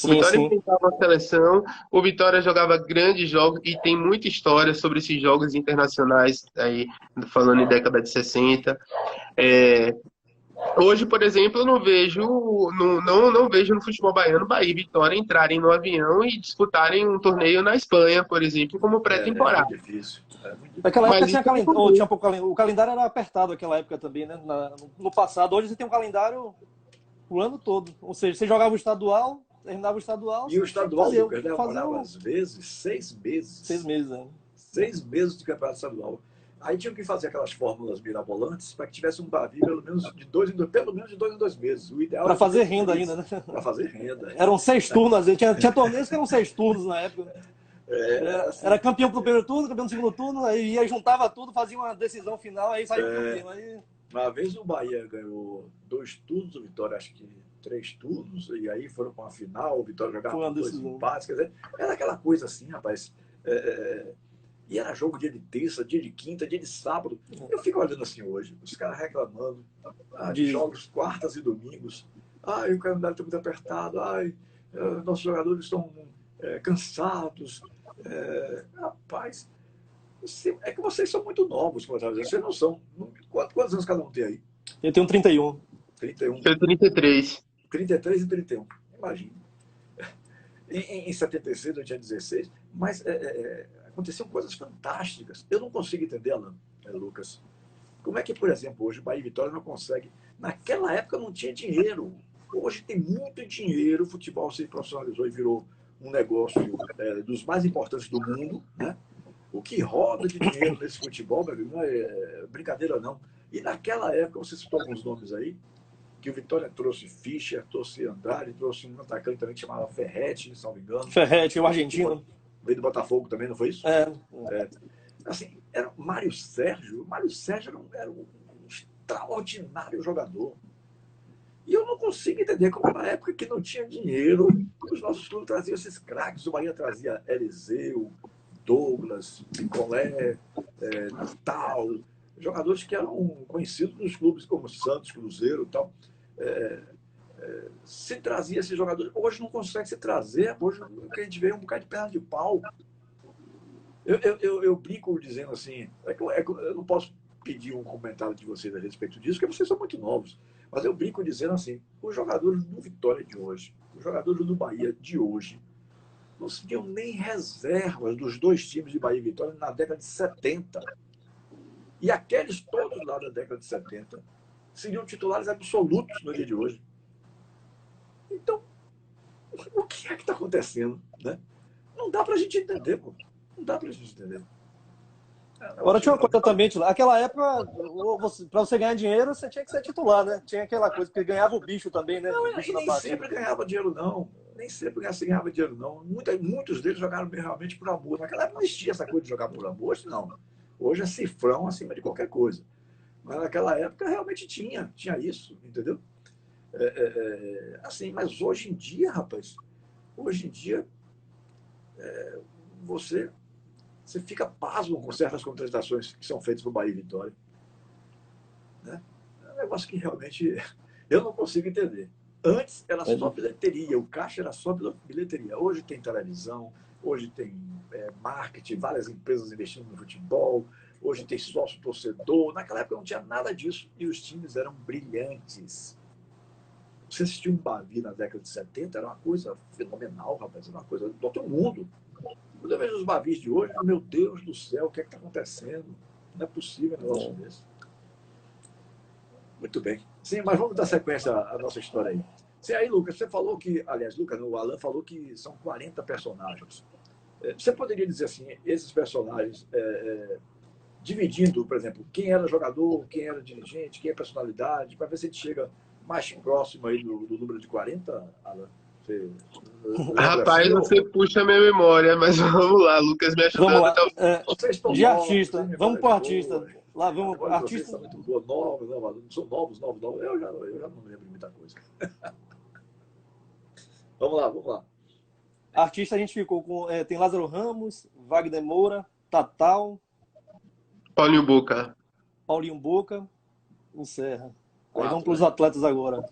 O Vitória enfrentava a seleção, o Vitória jogava grandes jogos e tem muita história sobre esses jogos internacionais, aí, falando em década de 60. Hoje, por exemplo, eu não vejo, não vejo no futebol baiano Bahia e Vitória entrarem no avião e disputarem um torneio na Espanha, por exemplo, como É muito pré-temporada. difícil. É muito difícil. Naquela época Mas tinha isso não calendário, ou acontece. tinha pouco calendário. O calendário era apertado naquela época também, né? No passado, hoje você tem um calendário o ano todo. Ou seja, você jogava o estadual, terminava o estadual, E o você tinha que estadual, Lucas, fazer demorava um às vezes 6 meses, né? 6 meses de campeonato estadual. Aí tinham que fazer aquelas fórmulas mirabolantes para que tivesse um pavio pelo menos de 2 em 2 meses. O ideal Para era de fazer 3 em renda 3, ainda, né? para fazer renda. Eram 6 turnos, às vezes. Tinha torneios que eram 6 turnos na época. Era assim, Era campeão do primeiro turno, campeão do segundo turno, aí ia, juntava tudo, fazia uma decisão final, aí saiu o campeão. Aí... uma vez o Bahia ganhou 2 turnos, o Vitória acho que 3 turnos, e aí foram para uma final, o Vitória jogava Foi uma por 2 decisão. empates, quer dizer, era aquela coisa assim, rapaz. E era jogo dia de terça, dia de quinta, dia de sábado. Eu fico olhando assim hoje, os caras reclamando de jogos quartas e domingos. Ai, o calendário está muito apertado. Ai, nossos jogadores estão cansados. Rapaz, é que vocês são muito novos, como eu estava dizendo. Vocês não são. Quantos anos cada um tem aí? Eu tenho 31. 31. Foi 33. 33 e 31. Imagina. Em 76 eu tinha 16, mas aconteciam coisas fantásticas. Eu não consigo entender, Alan, Lucas. Como é que, por exemplo, hoje o Bahia e Vitória não consegue? Naquela época não tinha dinheiro. Hoje tem muito dinheiro, o futebol se profissionalizou e virou um negócio dos mais importantes do mundo, né? O que roda de dinheiro nesse futebol, meu amigo, não é brincadeira, não. E naquela época, você citou alguns nomes aí, que o Vitória trouxe Fischer, trouxe Andrade, trouxe um atacante também que chamava Ferretti, se não me engano. Ferretti, o argentino. Veio do Botafogo também, não foi isso? Assim, era o Mário Sérgio. O Mário Sérgio era um extraordinário jogador. E eu não consigo entender como na época que não tinha dinheiro, os nossos clubes traziam esses craques. O Bahia trazia Eliseu, Douglas, Picolé, Natal, jogadores que eram conhecidos nos clubes como Santos, Cruzeiro e tal. Se trazia esses jogadores. Hoje não consegue se trazer. Hoje o que a gente vê é um bocado de perna de pau. Eu brinco dizendo assim, eu não posso pedir um comentário de vocês a respeito disso, porque vocês são muito novos. Mas eu brinco dizendo assim, os jogadores do Vitória de hoje, os jogadores do Bahia de hoje, não seriam nem reservas dos dois times de Bahia e Vitória na década de 70. E aqueles todos lá da década de 70 seriam titulares absolutos no dia de hoje. Então, o que é que está acontecendo? Né? Não dá para a gente entender, pô. Não dá pra gente entender. Agora tinha uma coisa também, naquela época, para você ganhar dinheiro, você tinha que ser titular, né? Tinha aquela coisa, porque ganhava o bicho também, né? Não, Bicho e nem sempre ganhava dinheiro, não. Nem sempre ganhava dinheiro, não. Muitos deles jogaram realmente por amor. Naquela época não existia essa coisa de jogar por amor, hoje não. Hoje é cifrão acima de qualquer coisa. Mas naquela época realmente tinha isso, entendeu? Assim, mas hoje em dia, rapaz, hoje em dia, você fica pasmo com certas contratações que são feitas para o Bahia e Vitória. Né? É um negócio que realmente eu não consigo entender. Antes era só bilheteria, o caixa era só bilheteria. Hoje tem televisão, hoje tem marketing, várias empresas investindo no futebol, hoje tem sócio torcedor. Naquela época não tinha nada disso e os times eram brilhantes. Você assistiu um Bavi na década de 70, era uma coisa fenomenal, rapaz, era uma coisa do outro mundo. Quando eu vejo os Bavis de hoje, meu Deus do céu, o que é que está acontecendo? Não é possível um negócio desse. Muito bem. Sim, mas vamos dar sequência à nossa história aí. Sim, aí, Lucas, você falou que, aliás, Lucas, o Alan falou que são 40 personagens. Você poderia dizer assim, esses personagens, dividindo, por exemplo, quem era jogador, quem era dirigente, quem é personalidade, para ver se a gente chega mais próximo aí do número de 40, Alan? Rapaz, você puxa a minha memória, mas vamos lá, Lucas me ajudando. Vamos lá. Vocês estão De novos, artista. Vamos para o artista. Lá vamos para artista. Vocês muito boa, novos, não são novos. Eu já não lembro de muita coisa. Vamos lá. Artista a gente ficou com... tem Lázaro Ramos, Wagner Moura, Tatal, Paulinho Boca. Paulinho Boca, encerra. Aí 4, vamos para os atletas agora.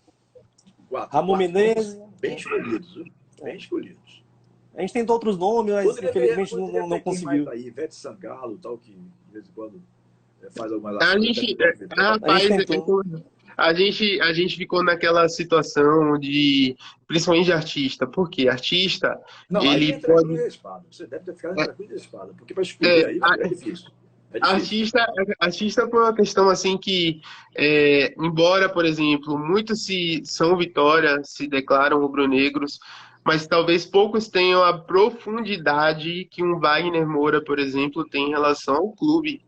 4, Ramon Menezes. Bem escolhidos, viu? Bem escolhidos. A gente tentou outros nomes, mas infelizmente não conseguiu. Mais aí, Ivete Sangalo, tal, que de vez em quando faz algumas A gente, rapaz, a gente ficou naquela situação principalmente de artista. Por quê? Artista, Não, aí ele entra a cruz pode. e a espada. Você deve ter ficado entre a cruz e a espada. Porque para escolher aí é difícil. É difícil. Artista por uma questão assim que, embora, por exemplo, muitos são Vitória, se declaram rubro-negros, mas talvez poucos tenham a profundidade que um Wagner Moura, por exemplo, tem em relação ao clube,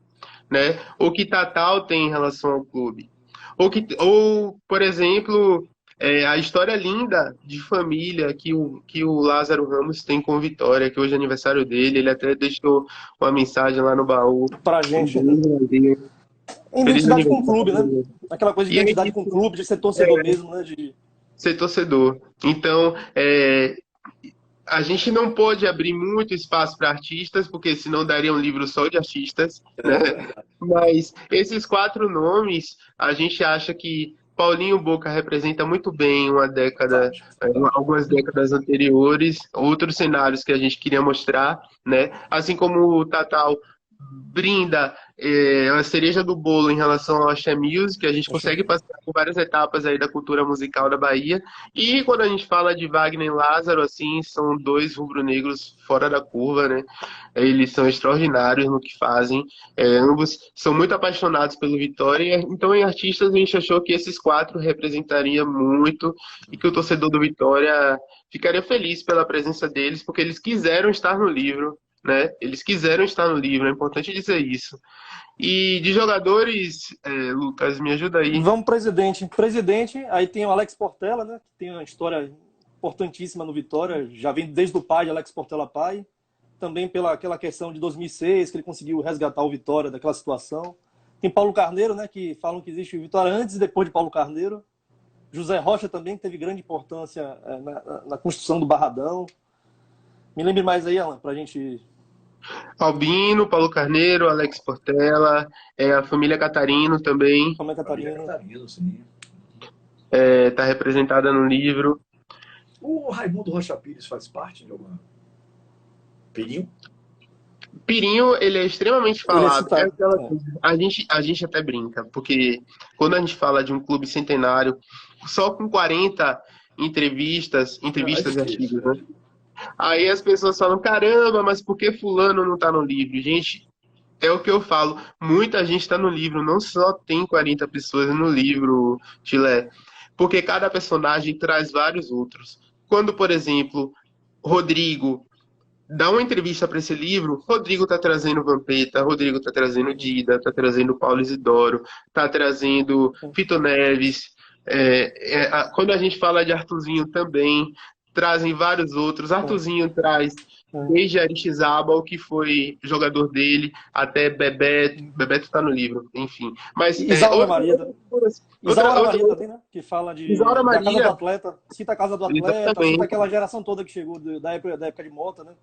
né? Ou que Tatal tem em relação ao clube. Ou por exemplo, a história linda de família que o Lázaro Ramos tem com o Vitória, que hoje é aniversário dele, ele até deixou uma mensagem lá no baú. Pra gente. Feliz Identidade com o clube, né? aniversário. Aquela coisa de E aí, identidade com o clube, de ser torcedor mesmo, né? De... ser torcedor. Então, a gente não pode abrir muito espaço para artistas, porque senão daria um livro só de artistas, né? Mas esses 4 nomes, a gente acha que Paulinho Boca representa muito bem uma década, algumas décadas anteriores, outros cenários que a gente queria mostrar, né? Assim como o Tatal brinda a cereja do bolo em relação ao Axé Music, a gente consegue passar por várias etapas aí da cultura musical da Bahia. E quando a gente fala de Wagner e Lázaro, assim, são 2 rubro-negros fora da curva, né? Eles são extraordinários no que fazem. Ambos são muito apaixonados pelo Vitória. Então, em artistas, a gente achou que esses 4 representariam muito e que o torcedor do Vitória ficaria feliz pela presença deles, porque eles quiseram estar no livro, né? Eles quiseram estar no livro, é importante dizer isso. E de jogadores, Lucas, me ajuda aí. Vamos presidente. Presidente, aí tem o Alex Portela, né? Que tem uma história importantíssima no Vitória, já vem desde o pai de Alex Portela pai, também pela aquela questão de 2006, que ele conseguiu resgatar o Vitória daquela situação. Tem Paulo Carneiro, né? Que falam que existe o Vitória antes e depois de Paulo Carneiro. José Rocha também teve grande importância na construção do Barradão. Me lembre mais aí, Alan, pra gente... Albino, Paulo Carneiro, Alex Portela, a família Catarino também. Como é Catarina? Catarino, sim. Tá representada no livro. O Raimundo Rocha Pires faz parte de alguma... Pirinho? Pirinho, ele é extremamente falado. Citado, A gente até brinca, porque quando a gente fala de um clube centenário, só com 40 entrevistas e artigos, né? Aí as pessoas falam, caramba, mas por que fulano não tá no livro? Gente, é o que eu falo, muita gente está no livro, não só tem 40 pessoas no livro, Chilé, porque cada personagem traz vários outros. Quando, por exemplo, Rodrigo dá uma entrevista para esse livro, Rodrigo tá trazendo Vampeta, Rodrigo tá trazendo Dida, tá trazendo Paulo Isidoro, tá trazendo Fito Neves. Quando a gente fala de Arthurzinho também, trazem vários outros. Arthurzinho traz desde Aristizábal, que foi jogador dele, até Bebeto. Bebeto tá no livro, enfim. Mas Isaura Maria também, né? Que fala Isaura da Maria, casa do atleta. Cita a casa do atleta, exatamente. cita aquela geração toda que chegou da época de Mota, né?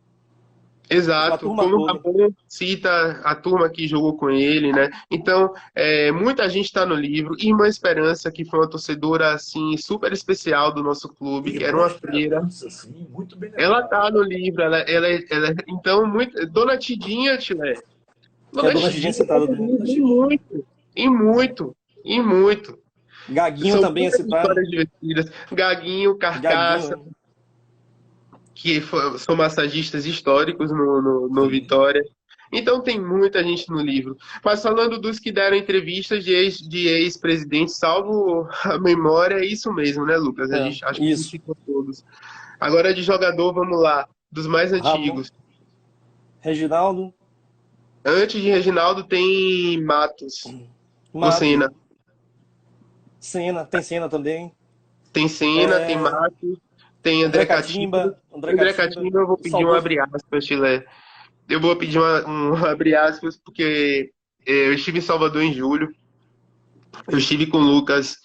Exato, como o Rabon cita a turma que jogou com ele, né? Então, muita gente está no livro. Irmã Esperança, que foi uma torcedora assim super especial do nosso clube, que era uma freira. Assim, muito bem ela tá no livro, então Dona Tidinha, Tilé. Dona Tidinha citada e muito. Gaguinho São também é citado. Divertidas. Gaguinho, Carcaça. Gaguinho, que são massagistas históricos no Vitória. Então tem muita gente no livro. Mas falando dos que deram entrevistas de ex-presidentes, salvo a memória, é isso mesmo, né, Lucas? A gente acho que a gente ficou todos. Agora de jogador, vamos lá. Dos mais antigos. Reginaldo. Antes de Reginaldo tem Matos. Ou Senna. Tem Senna também. Tem Senna, tem Matos. Tem André Catimba. André Catimba, eu vou pedir um abre aspas, Chilé. Eu vou pedir um abre aspas, porque eu estive em Salvador em julho. Eu estive com o Lucas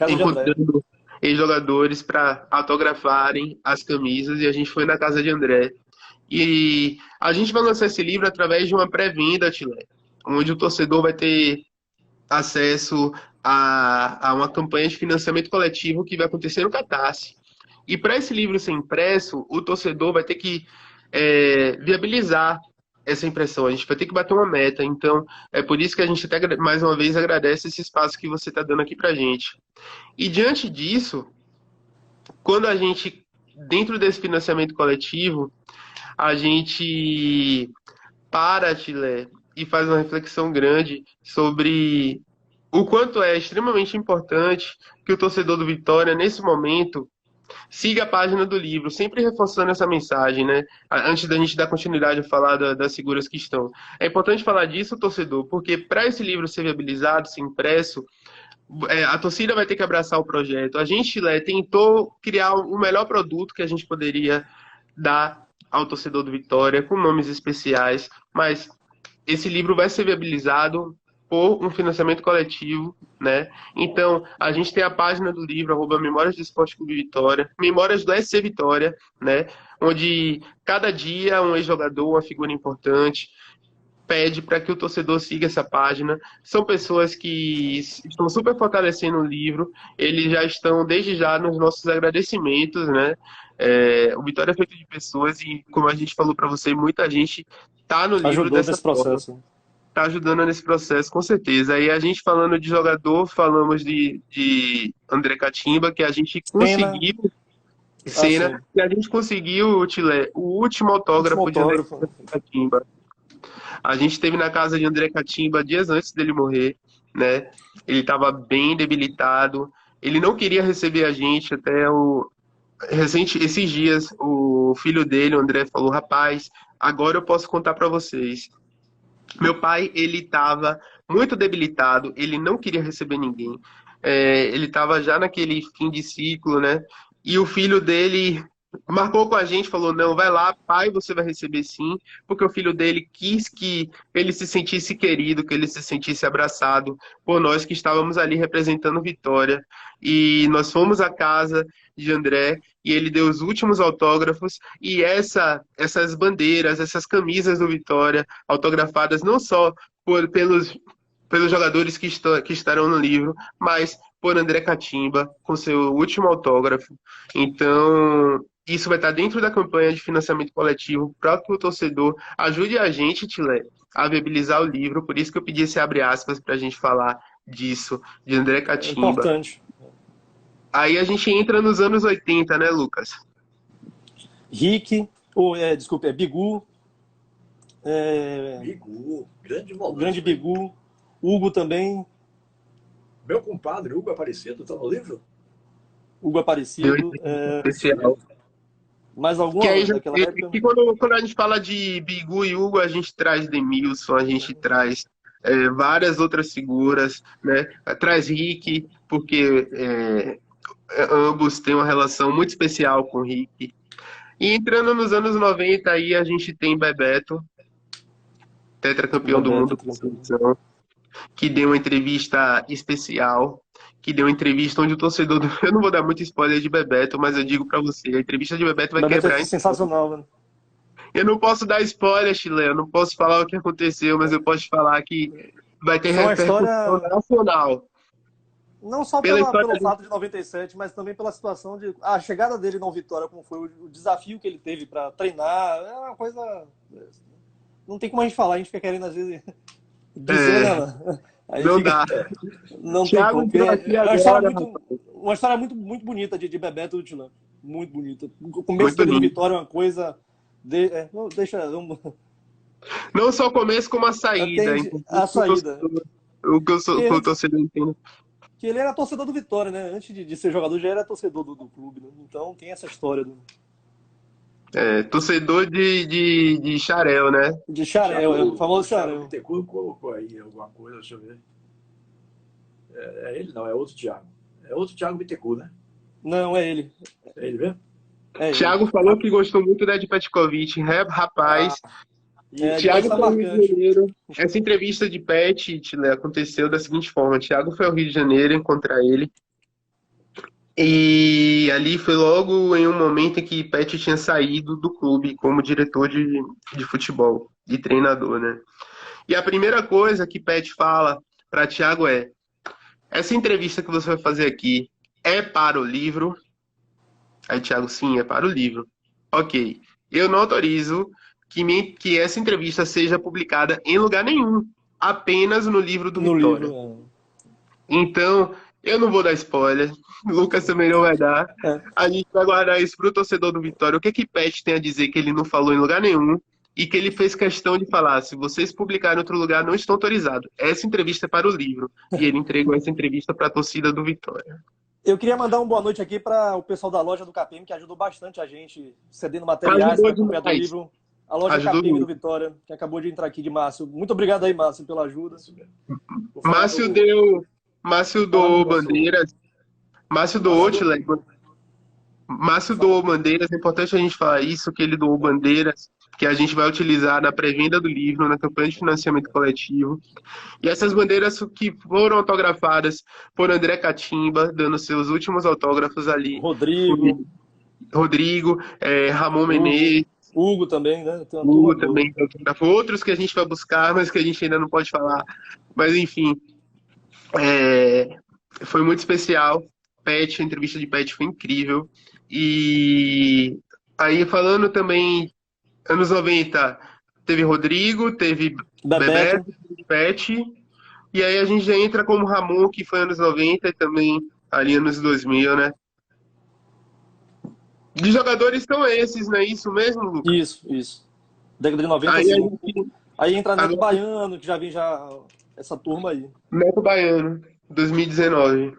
encontrando ex-jogadores para autografarem as camisas e a gente foi na casa de André. E a gente vai lançar esse livro através de uma pré-venda, Chilé, onde o torcedor vai ter acesso a uma campanha de financiamento coletivo que vai acontecer no Catarse. E para esse livro ser impresso, o torcedor vai ter que viabilizar essa impressão, a gente vai ter que bater uma meta. Então, é por isso que a gente até, mais uma vez, agradece esse espaço que você está dando aqui pra gente. E diante disso, quando a gente, dentro desse financiamento coletivo, a gente para, Tilé, e faz uma reflexão grande sobre o quanto é extremamente importante que o torcedor do Vitória, nesse momento, siga a página do livro, sempre reforçando essa mensagem, né? Antes da gente dar continuidade a falar das figuras que estão. É importante falar disso, torcedor, porque para esse livro ser viabilizado, ser impresso, a torcida vai ter que abraçar o projeto. A gente, Lé, tentou criar o melhor produto que a gente poderia dar ao torcedor do Vitória, com nomes especiais, mas esse livro vai ser viabilizado por um financiamento coletivo, né? Então, a gente tem a página do livro, @Memórias do Esporte Clube Vitória, Memórias do SC Vitória, né? Onde cada dia um ex-jogador, uma figura importante, pede para que o torcedor siga essa página. São pessoas que estão super fortalecendo o livro, eles já estão desde já nos nossos agradecimentos, né? O Vitória é feito de pessoas e, como a gente falou para você, muita gente está no livro Ajudou dessa nesse forma. processo. Tá ajudando nesse processo, com certeza. E a gente falando de jogador, falamos de André Catimba, que a gente conseguiu, Senna, que a gente conseguiu, Tilé, o último autógrafo de André Catimba. A gente esteve na casa de André Catimba dias antes dele morrer, né? Ele estava bem debilitado, ele não queria receber a gente até esses dias, o filho dele, o André, falou: rapaz, agora eu posso contar para vocês. Meu pai, ele estava muito debilitado, ele não queria receber ninguém. Ele estava já naquele fim de ciclo, né? E o filho dele marcou com a gente, falou: não, vai lá, pai, você vai receber sim, porque o filho dele quis que ele se sentisse querido, que ele se sentisse abraçado por nós que estávamos ali representando Vitória. E nós fomos à casa de André e ele deu os últimos autógrafos, e essas bandeiras, essas camisas do Vitória, autografadas não só pelos jogadores que estarão no livro, mas por André Catimba, com seu último autógrafo. Então, isso vai estar dentro da campanha de financiamento coletivo para que o torcedor ajude a gente, Tilé, a viabilizar o livro. Por isso que eu pedi esse abre aspas para a gente falar disso, de André Catimba. Importante. Aí a gente entra nos anos 80, né, Lucas? Rick, Bigu. Bigu, grande volante. Grande Bigu. Hugo também. Meu compadre, Hugo Aparecido, tá no livro? Hugo Aparecido. Especial. Mais alguma daquela época? Que quando a gente fala de Bigu e Hugo, a gente traz Demilson, a gente traz várias outras figuras, né? Traz Rick, porque ambos têm uma relação muito especial com o Rick. E entrando nos anos 90, aí a gente tem Bebeto, tetracampeão do mundo com seleção, que deu uma entrevista especial, que deu uma entrevista onde o torcedor... Eu não vou dar muito spoiler de Bebeto, mas eu digo pra você, a entrevista de Bebeto vai quebrar... É sensacional, né? Eu não posso dar spoiler, Chile, eu não posso falar o que aconteceu, mas eu posso te falar que vai ter repercussão nacional. Não só pelo fato de 97, mas também pela situação de... A chegada dele na Vitória, como foi o desafio que ele teve para treinar, é uma coisa... Não tem como a gente falar, a gente fica querendo às vezes dizer, né? Não dá. Não tem como. Uma história muito, muito bonita de Bebeto do Tilã. Muito bonita. O começo dele de Vitória é uma coisa... Não só o começo, como a saída. A saída. O que o torcedor entende. Que ele era torcedor do Vitória, né? Antes de ser jogador, já era torcedor do clube, né? Então tem essa história do... torcedor de Xarel, né? De Xarel, o famoso Xarel. Bittencourt colocou aí alguma coisa, deixa eu ver. É ele não, é outro Thiago. É outro Thiago Bittencourt, né? Não, é ele. É ele mesmo? Thiago falou que gostou muito da Ed Petkovic. Rapaz, Thiago foi ao Rio de Janeiro. Essa entrevista de Pet aconteceu da seguinte forma: Thiago foi ao Rio de Janeiro encontrar ele. E ali foi logo em um momento em que Pet tinha saído do clube como diretor de futebol, de treinador, né? E a primeira coisa que Pet fala para Thiago é: essa entrevista que você vai fazer aqui é para o livro? Aí Thiago: sim, é para o livro. Ok, eu não autorizo que essa entrevista seja publicada em lugar nenhum, apenas no livro do No Vitória. livro. Então, eu não vou dar spoiler, o Lucas também não vai dar. É. A gente vai guardar isso pro torcedor do Vitória. O que que Pet tem a dizer que ele não falou em lugar nenhum e que ele fez questão de falar? Se vocês publicarem em outro lugar, não estão autorizados. Essa entrevista é para o livro. E ele entregou essa entrevista para a torcida do Vitória. Eu queria mandar uma boa noite aqui para o pessoal da loja do KPM, que ajudou bastante a gente, cedendo materiais Ajudou para acompanhar do demais. livro. A loja Ajudou KPM do muito. Vitória, que acabou de entrar aqui de Márcio. Muito obrigado aí, Márcio, pela ajuda. Márcio doou bandeiras. Márcio doou, Tilé. Márcio doou bandeiras. É importante a gente falar isso, que ele doou bandeiras que a gente vai utilizar na pré-venda do livro, na campanha de financiamento coletivo. E essas bandeiras que foram autografadas por André Catimba, dando seus últimos autógrafos ali. Rodrigo, Ramon Menezes. Hugo também, né? Tem uma Hugo turma também autografou. Outros que a gente vai buscar, mas que a gente ainda não pode falar. Mas, enfim, foi muito especial. Pet, a entrevista de Pet foi incrível. E aí, falando também, anos 90, teve Rodrigo, teve Bebeto, Pet. E aí a gente já entra como Ramon, que foi anos 90 e também ali anos 2000, né? De jogadores são esses, não é isso mesmo, Lucas? Isso. Década de 90, aí, sim. Aí entra Neto Baiano, que já vem essa turma aí. Neto Baiano, 2019.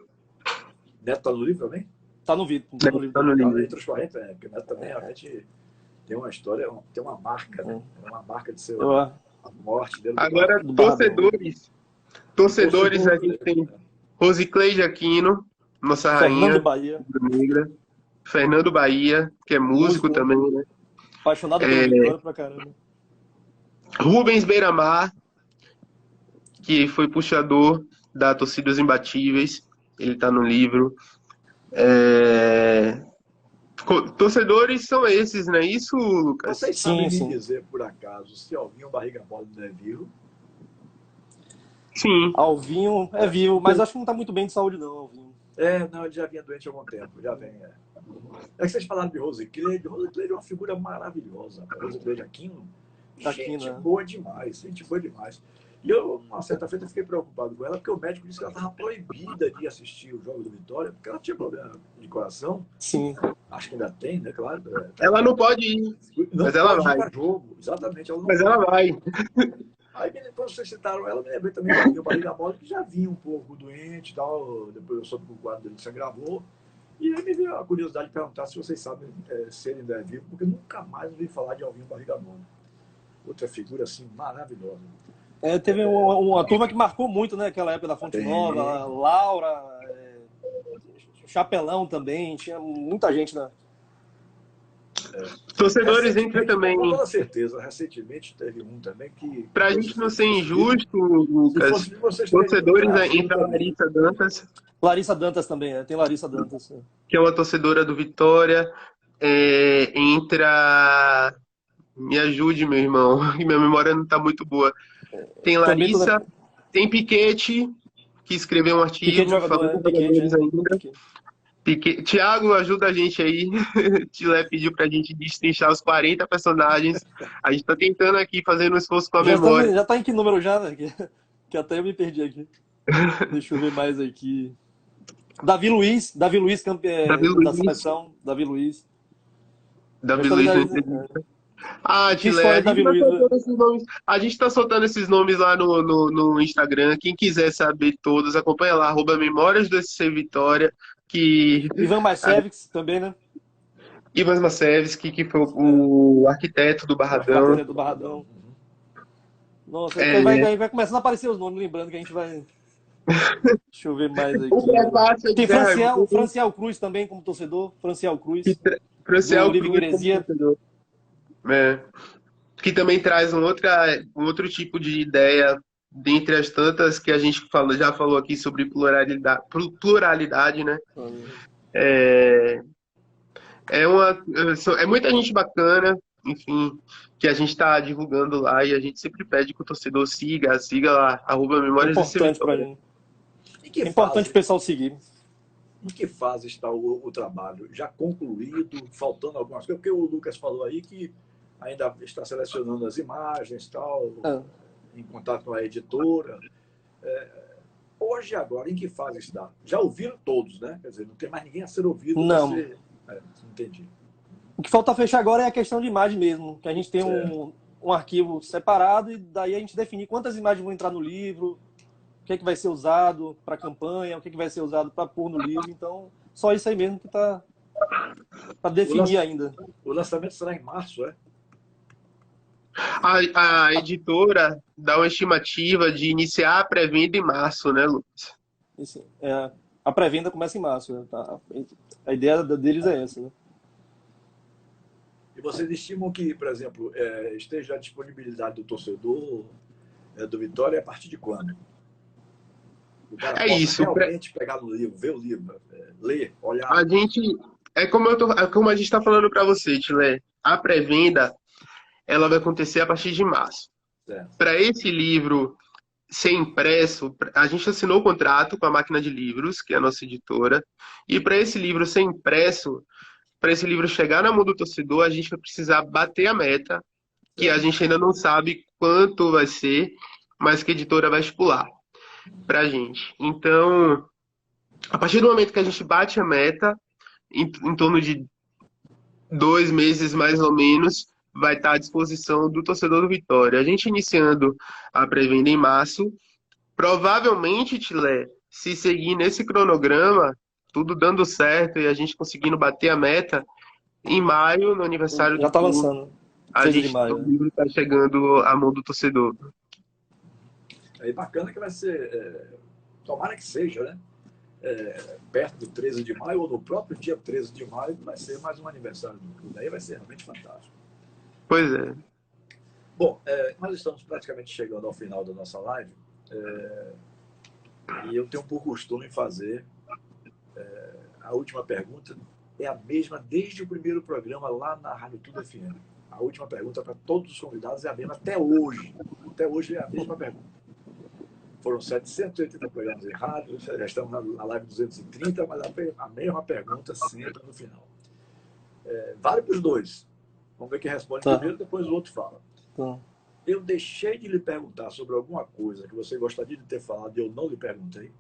Neto tá no livro também? Tá no livro. Tá no livro. Entre os 40, porque Neto também realmente tem uma história, tem uma marca, né? É uma marca de ser a morte dele. Agora, torcedores, a gente tem Rosicleide Aquino, nossa rainha negra. Fernando Bahia, que é músico também, né? Apaixonado pelo Vitória pra caramba. Rubens Beiramar, que foi puxador da torcida Os Imbatíveis. Ele tá no livro. Torcedores são esses, não é isso, Lucas? Vocês sabem me dizer, por acaso, se Alvinho Barriga Mole não é vivo? Sim. Alvinho é vivo, mas acho que não tá muito bem de saúde, não, Alvinho. Não, ele já vinha doente há algum tempo, já vem. É que vocês falaram de Rosicleide. Rosicleide é uma figura maravilhosa. Rosicleide Aquino, gente boa demais, E eu, uma certa feita, fiquei preocupado com ela, porque o médico disse que ela estava proibida de assistir o jogo do Vitória, porque ela tinha problema de coração. Sim. Acho que ainda tem, né? Claro. Ela não pode ir, mas ela vai. Jogo. Exatamente, ela não mas ela vai. Aí, quando vocês citaram ela, me lembrei também do Barriga Mole, que já vinha um pouco doente e tal. Depois eu soube que o quadro dele se agravou. E aí me veio a curiosidade de perguntar se vocês sabem se ele ainda é vivo, porque nunca mais ouvi falar de Alvinho Barriga Mole. Outra figura, assim, maravilhosa. Teve uma turma que marcou muito, né? Aquela época da Fonte Nova, Laura, Chapelão também, tinha muita gente, né? Torcedores entram também. Com toda certeza, recentemente teve um também que. Pra gente não ser injusto, Lucas, torcedores entra Larissa Dantas. Larissa Dantas também, tem Larissa Dantas. Que é uma torcedora do Vitória. Entra. Me ajude, meu irmão, minha memória não tá muito boa. Tem Larissa, tem Piquete, que escreveu um artigo falando com jogadores ainda. Tiago, ajuda a gente aí. Tilé pediu pra gente destrinchar os 40 personagens. A gente tá tentando aqui, fazendo um esforço com a memória. Já tá em que número já, né? Que até eu me perdi aqui. Deixa eu ver mais aqui. Davi Luiz, campeão da seleção. Davi Luiz. Tilé, a gente tá soltando esses nomes lá no Instagram. Quem quiser saber todos, acompanha lá, @Memórias do SC Vitória. Ivan Marcevski também, né? Ivan Marcevski, que foi o arquiteto do Barradão. Nossa, vai começando a aparecer os nomes, lembrando que a gente vai... Deixa eu ver mais aqui. Tem Franciel Cruz também como torcedor. Franciel Cruz. Franciel Cruz que também traz um outro tipo de ideia, dentre as tantas que a gente já falou aqui sobre pluralidade, né? É muita gente bacana, enfim, que a gente está divulgando lá e a gente sempre pede que o torcedor siga lá, @Memórias do SC Vitória. É importante o pessoal seguir. Em que fase está o trabalho? Já concluído? Faltando algumas coisas? Porque o Lucas falou aí que ainda está selecionando as imagens, tal, É. em contato com a editora. Hoje, agora, em que fase está? Já ouviram todos, né? Quer dizer, não tem mais ninguém a ser ouvido. Não. Entendi. O que falta fechar agora é a questão de imagem mesmo, que a gente tem um arquivo separado e daí a gente definir quantas imagens vão entrar no livro, o que é que vai ser usado para a campanha, o que é que vai ser usado para pôr no livro. Então, só isso aí mesmo que está para definir ainda. O lançamento será em março, é? A editora dá uma estimativa de iniciar a pré-venda em março, né, Lucas? Isso, a pré-venda começa em março. Né? Tá? A ideia deles é essa. Né? E vocês estimam que, por exemplo, esteja a disponibilidade do torcedor do Vitória a partir de quando? O cara É isso. Realmente pegar no livro, ver o livro, ler, olhar. A gente, como a gente está falando para você, Tilé, a pré-venda ela vai acontecer a partir de março. Para esse livro ser impresso, a gente assinou o contrato com a Máquina de Livros, que é a nossa editora, e para esse livro ser impresso, para esse livro chegar na mão do torcedor, a gente vai precisar bater a meta, que a gente ainda não sabe quanto vai ser, mas que a editora vai estipular para a gente. Então, a partir do momento que a gente bate a meta, em torno de 2 meses mais ou menos, vai estar à disposição do torcedor do Vitória. A gente iniciando a pré-venda em março, provavelmente, Tilé, se seguir nesse cronograma, tudo dando certo e a gente conseguindo bater a meta, em maio, no aniversário já do está clube, lançando. a gente, de maio, o livro está chegando à mão do torcedor. É bacana que vai ser, tomara que seja, né? Perto do 13 de maio ou no próprio dia 13 de maio vai ser mais um aniversário do clube. Aí vai ser realmente fantástico. Pois é. Bom, nós estamos praticamente chegando ao final da nossa live e eu tenho por costume fazer a última pergunta. É a mesma desde o primeiro programa lá na Rádio Tudo FM. A última pergunta para todos os convidados é a mesma até hoje. Até hoje é a mesma pergunta. Foram 780 programas em rádio, já estamos na live 230, mas a mesma pergunta sempre no final. Vale para os dois. Vamos ver quem responde primeiro, depois o outro fala. Eu deixei de lhe perguntar sobre alguma coisa que você gostaria de ter falado e eu não lhe perguntei?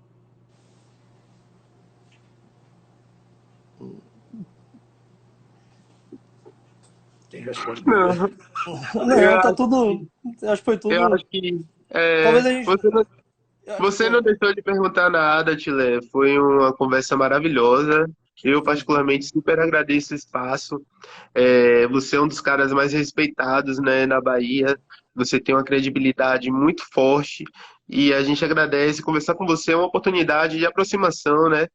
Quem responde primeiro? Não, tá tudo... Acho que foi tudo... Eu acho que... Talvez a gente... Você não deixou de perguntar nada, Tilé. Foi uma conversa maravilhosa. Eu, particularmente, super agradeço o espaço. Você é um dos caras mais respeitados, né, na Bahia. Você tem uma credibilidade muito forte. E a gente agradece. Conversar com você é uma oportunidade de aproximação, né?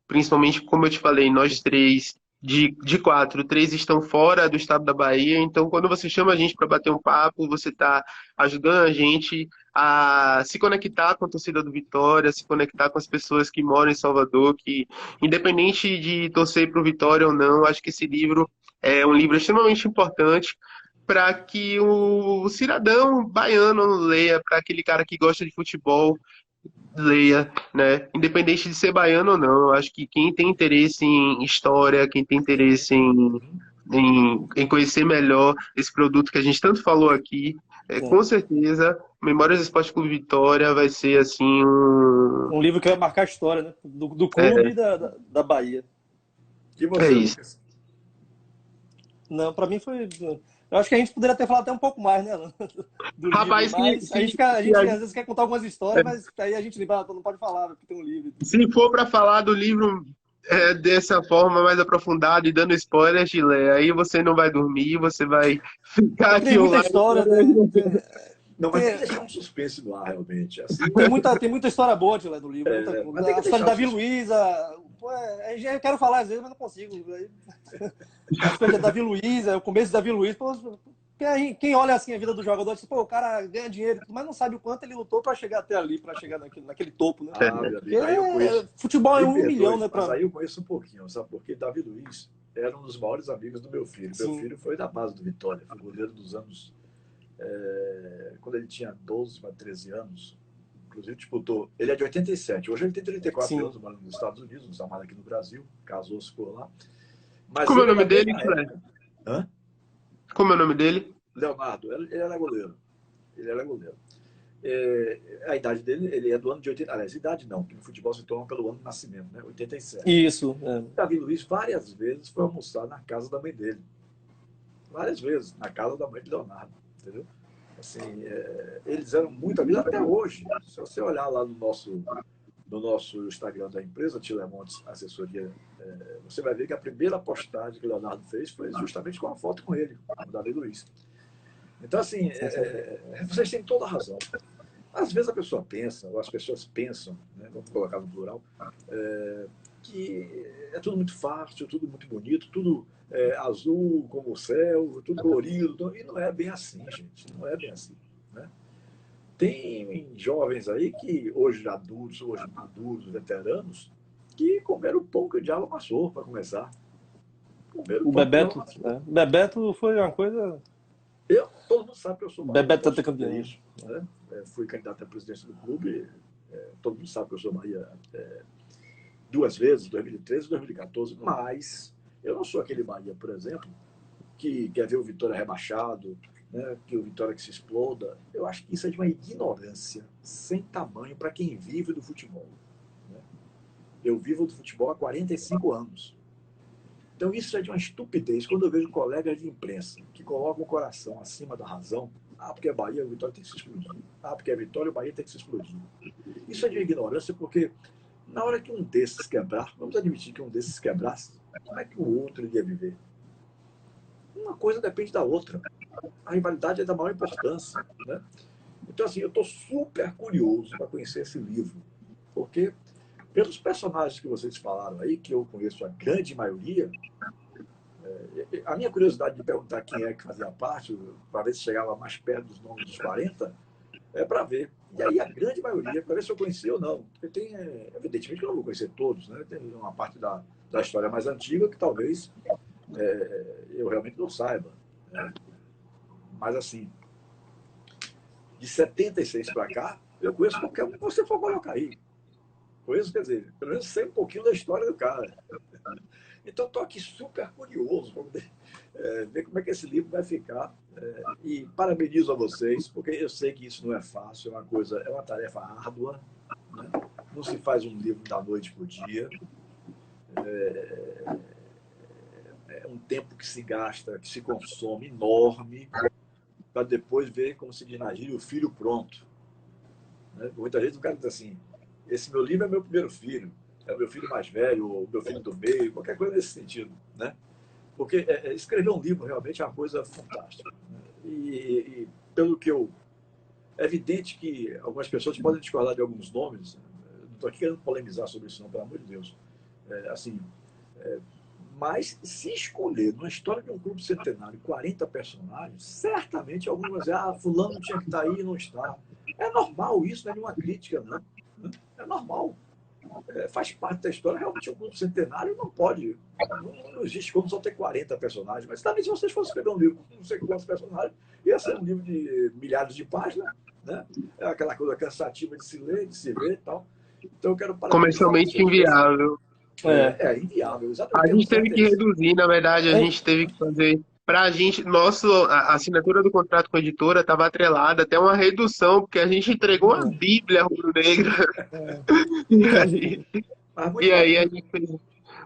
Principalmente, como eu te falei, nós três, de 4, 3 estão fora do estado da Bahia. Então, quando você chama a gente para bater um papo, você está ajudando a gente a se conectar com a torcida do Vitória, se conectar com as pessoas que moram em Salvador, que independente de torcer para o Vitória ou não, acho que esse livro é um livro extremamente importante para que o cidadão baiano leia, para aquele cara que gosta de futebol leia, né? Independente de ser baiano ou não. Eu acho que quem tem interesse em história, quem tem interesse em conhecer melhor esse produto que a gente tanto falou aqui, com certeza, Memórias do Esporte Clube Vitória vai ser assim um livro que vai marcar a história, né? do clube e da Bahia. E você, Lucas? Não, para mim foi... Eu acho que a gente poderia ter falado até um pouco mais, né? Do Rapaz, livro, mas a gente às vezes quer contar algumas histórias, mas aí a gente não pode falar, porque tem um livro. Se for para falar do livro dessa forma mais aprofundada e dando spoiler, Chile, aí você não vai dormir, você vai ficar aqui online. Tem muita história, né? Não, mas tem que deixar um suspense no ar, realmente. Assim, tem muita história boa, Chile, do livro. A história de Davi Luiza... eu quero falar às vezes, mas não consigo. A história de Davi Luiza, o começo de Davi Luiz, quem olha assim a vida do jogador, diz, o cara ganha dinheiro, mas não sabe o quanto ele lutou para chegar até ali, para chegar naquele topo, né? Futebol é 1 milhão, né? Mas aí eu conheço um pouquinho, sabe? Porque Davi Luiz era um dos maiores amigos do meu filho. Meu filho foi da base do Vitória, foi goleiro dos anos... quando ele tinha 12 para 13 anos, inclusive disputou. Ele é de 87, hoje ele tem 34 anos, morando nos Estados Unidos, não está mais aqui no Brasil, casou-se por lá. Mas como é o nome dele, Hã? Como é o nome dele? Leonardo, ele era goleiro. Ele era goleiro. A idade dele, ele é do ano de 80. Aliás, idade não, porque no futebol se toma pelo ano de nascimento, né? 87. Isso. Davi Luiz várias vezes foi almoçar na casa da mãe dele. Várias vezes, na casa da mãe de Leonardo, entendeu? Assim, eles eram muito amigos até hoje. Se você olhar lá no nosso Instagram da empresa, Tilemontes Assessoria, você vai ver que a primeira postagem que o Leonardo fez foi justamente com a foto com ele, com o Davi Luiz. Então, assim, vocês têm toda a razão. Às vezes a pessoa pensa, ou as pessoas pensam, né, vamos colocar no plural, que é tudo muito fácil, tudo muito bonito, tudo azul como o céu, tudo colorido, e não é bem assim, gente, não é bem assim, né? Tem jovens aí que hoje adultos, hoje maduros, veteranos, que comeram o pão que o diabo amassou, para começar. O Bebeto, Bebeto foi uma coisa... Todo mundo sabe que eu sou Bahia. Bebeto tá campeão. Né? Fui candidato à presidência do clube, todo mundo sabe que eu sou Bahia 2 vezes, 2013 e 2014, mas eu não sou aquele Bahia, por exemplo, que quer ver o Vitória rebaixado, né, que o Vitória que se exploda. Eu acho que isso é de uma ignorância sem tamanho para quem vive do futebol. Né? Eu vivo do futebol há 45 anos. Então isso é de uma estupidez. Quando eu vejo colegas de imprensa que colocam o coração acima da razão, porque é Bahia, o Vitória tem que se explodir. Porque é Vitória, o Bahia tem que se explodir. Isso é de uma ignorância, porque na hora que um desses quebrar, vamos admitir que um desses quebrasse, como é que o outro iria viver? Uma coisa depende da outra. A rivalidade é da maior importância. Né? Então, assim, eu estou super curioso para conhecer esse livro, porque pelos personagens que vocês falaram aí, que eu conheço a grande maioria, a minha curiosidade de perguntar quem é que fazia parte, para ver se chegava mais perto dos nomes dos 40, é para ver. E aí a grande maioria, para ver se eu conhecia ou não. Porque tem, evidentemente, que eu não vou conhecer todos, né? Tem uma parte da história mais antiga que talvez eu realmente não saiba. Né? Mas, assim, de 76 para cá, eu conheço qualquer um que você for colocar aí. Conheço, quer dizer, pelo menos sei um pouquinho da história do cara. Então, estou aqui super curioso para ver como é que esse livro vai ficar. E parabenizo a vocês, porque eu sei que isso não é fácil, é uma tarefa árdua. Né? Não se faz um livro da noite para o dia. É um tempo que se gasta, que se consome enorme, para depois ver, como se diz na gíria, o filho pronto. Né? Muitas vezes o cara diz assim, esse meu livro é meu primeiro filho, é o meu filho mais velho, ou o meu filho do meio, qualquer coisa nesse sentido. Né? Porque escrever um livro realmente é uma coisa fantástica. Né? E pelo que eu... É evidente que algumas pessoas podem discordar de alguns nomes, não estou aqui querendo polemizar sobre isso não, pelo amor de Deus. Mas se escolher numa história de um clube centenário 40 personagens, certamente alguns vão dizer, fulano tinha que estar aí e não está. É normal isso, não é nenhuma crítica, não. É normal. Faz parte da história. Realmente um clube centenário não pode. Não existe como só ter 40 personagens. Mas também se vocês fossem escrever um livro com não sei quantos personagens, ia ser um livro de milhares de páginas. Né? É aquela coisa cansativa de se ler, de se ver e tal. Então eu quero comercialmente inviável. É inviável, exatamente. A gente teve que reduzir, na verdade, a gente teve que fazer. Pra gente, a assinatura do contrato com a editora estava atrelada até uma redução, porque a gente entregou uma Bíblia rubro-negra. E aí a gente fez.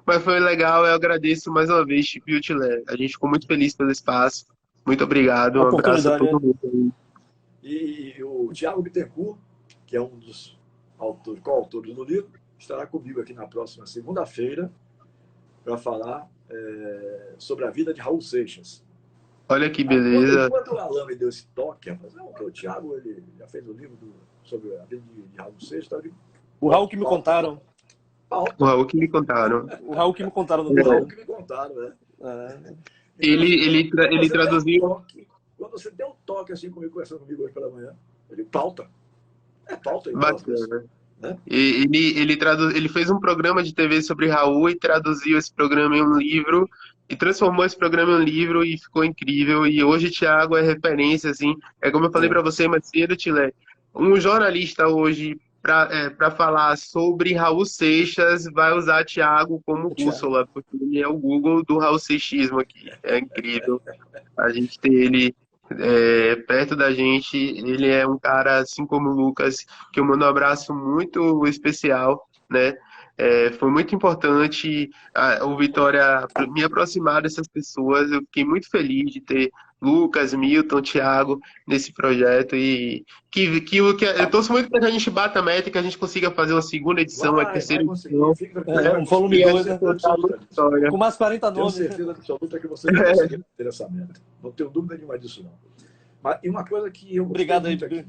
Mas foi legal, eu agradeço mais uma vez, viu, Tilé? A gente ficou muito feliz pelo espaço. Muito obrigado, um abraço a todo mundo aí. E o Thiago Bittencourt, que é um dos coautores do livro, estará comigo aqui na próxima segunda-feira para falar sobre a vida de Raul Seixas. Olha que beleza. Quando o Alan me deu esse toque, o Thiago ele já fez o livro sobre a vida de Raul Seixas. O Raul que me contaram. O Raul que me contaram. O Raul que me contaram no O Raul que me contaram, né? Ele traduziu. Quando você tem um toque assim comigo, conversando comigo hoje pela manhã, ele pauta. É pauta. Bacana. Né? Ele fez um programa de TV sobre Raul e traduziu esse programa em um livro e transformou esse programa em um livro e ficou incrível. E hoje Thiago é referência, assim. É como eu falei para você mais cedo, Tilé. Um jornalista hoje, para falar sobre Raul Seixas, vai usar Thiago como bússola, porque ele é o Google do Raul Seixismo aqui. É incrível a gente ter ele perto da gente. Ele é um cara, assim como o Lucas, que eu mando um abraço muito especial, né? Foi muito importante o Vitória me aproximar dessas pessoas. Eu fiquei muito feliz de ter Lucas, Milton, Thiago nesse projeto e eu torço muito para que a gente bata a meta e que a gente consiga fazer uma segunda edição, uma Vai terceira conseguir. edição. Fica tranquilo, vai Um conseguir. volume E a 2, gente né? contar muita história. Com mais 40 Tenho nomes. certeza absoluta que você vai conseguir ter essa meta. Não tenho dúvida nenhuma disso, não. Mas, e uma coisa que eu gostei Obrigado aí, muito aqui,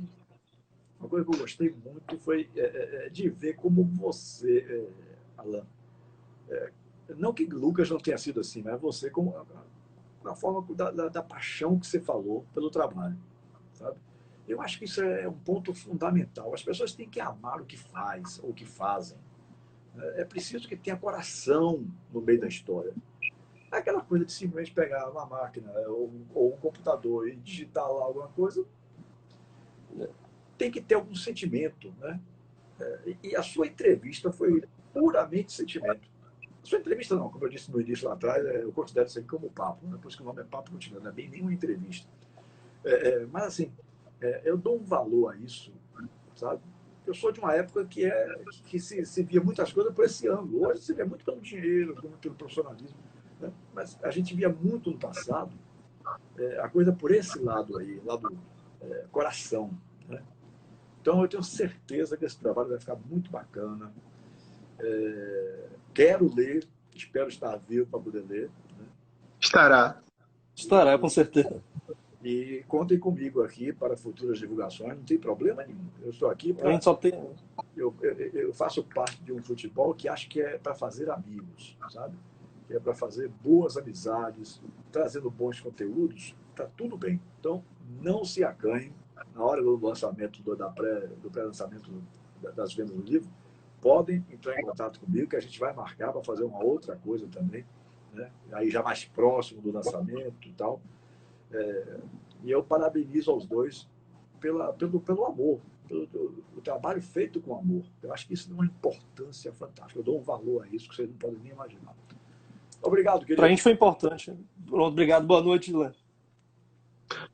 uma coisa que eu gostei muito foi de ver como você, Alan, não que Lucas não tenha sido assim, mas você, como a forma da paixão que você falou pelo trabalho, sabe? Eu acho que isso é um ponto fundamental. As pessoas têm que amar o que faz ou o que fazem. É preciso que tenha coração no meio da história. Aquela coisa de simplesmente pegar uma máquina ou um computador e digitar lá alguma coisa, tem que ter algum sentimento, né? E a sua entrevista foi puramente sentimento. A sua entrevista não, como eu disse no início lá atrás, eu considero isso aqui como papo, né? Por isso que o nome é papo continuo, não é bem nenhuma entrevista. Mas assim, eu dou um valor a isso, sabe? Eu sou de uma época que se via muitas coisas por esse ângulo. Hoje se vê muito pelo dinheiro, pelo profissionalismo, né? Mas a gente via muito no passado a coisa por esse lado aí, lado coração, né? Então eu tenho certeza que esse trabalho vai ficar muito bacana. Quero ler, espero estar vivo para poder ler, né? Estará. Estará, com certeza. E contem comigo aqui para futuras divulgações, não tem problema nenhum. Eu estou aqui A para. gente só tem. Eu faço parte de um futebol que acho que é para fazer amigos, sabe? Que é para fazer boas amizades, trazendo bons conteúdos, está tudo bem. Então, não se acanhem na hora do lançamento, do pré-lançamento das vendas do livro. Podem entrar em contato comigo, que a gente vai marcar para fazer uma outra coisa também, né? Aí já mais próximo do lançamento e tal. E eu parabenizo aos dois pelo amor, pelo trabalho feito com amor. Eu acho que isso tem uma importância fantástica. Eu dou um valor a isso que vocês não podem nem imaginar. Obrigado, querido. Para a gente foi importante. Pronto, obrigado. Boa noite, Ilan.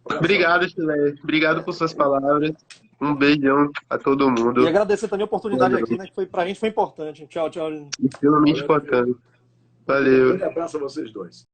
Obrigado, Chile. Obrigado por suas palavras. Um beijão a todo mundo. E agradecer também a oportunidade aqui, né? Que para a gente foi importante. Tchau, tchau. Extremamente importante. Um Valeu. grande abraço a vocês dois.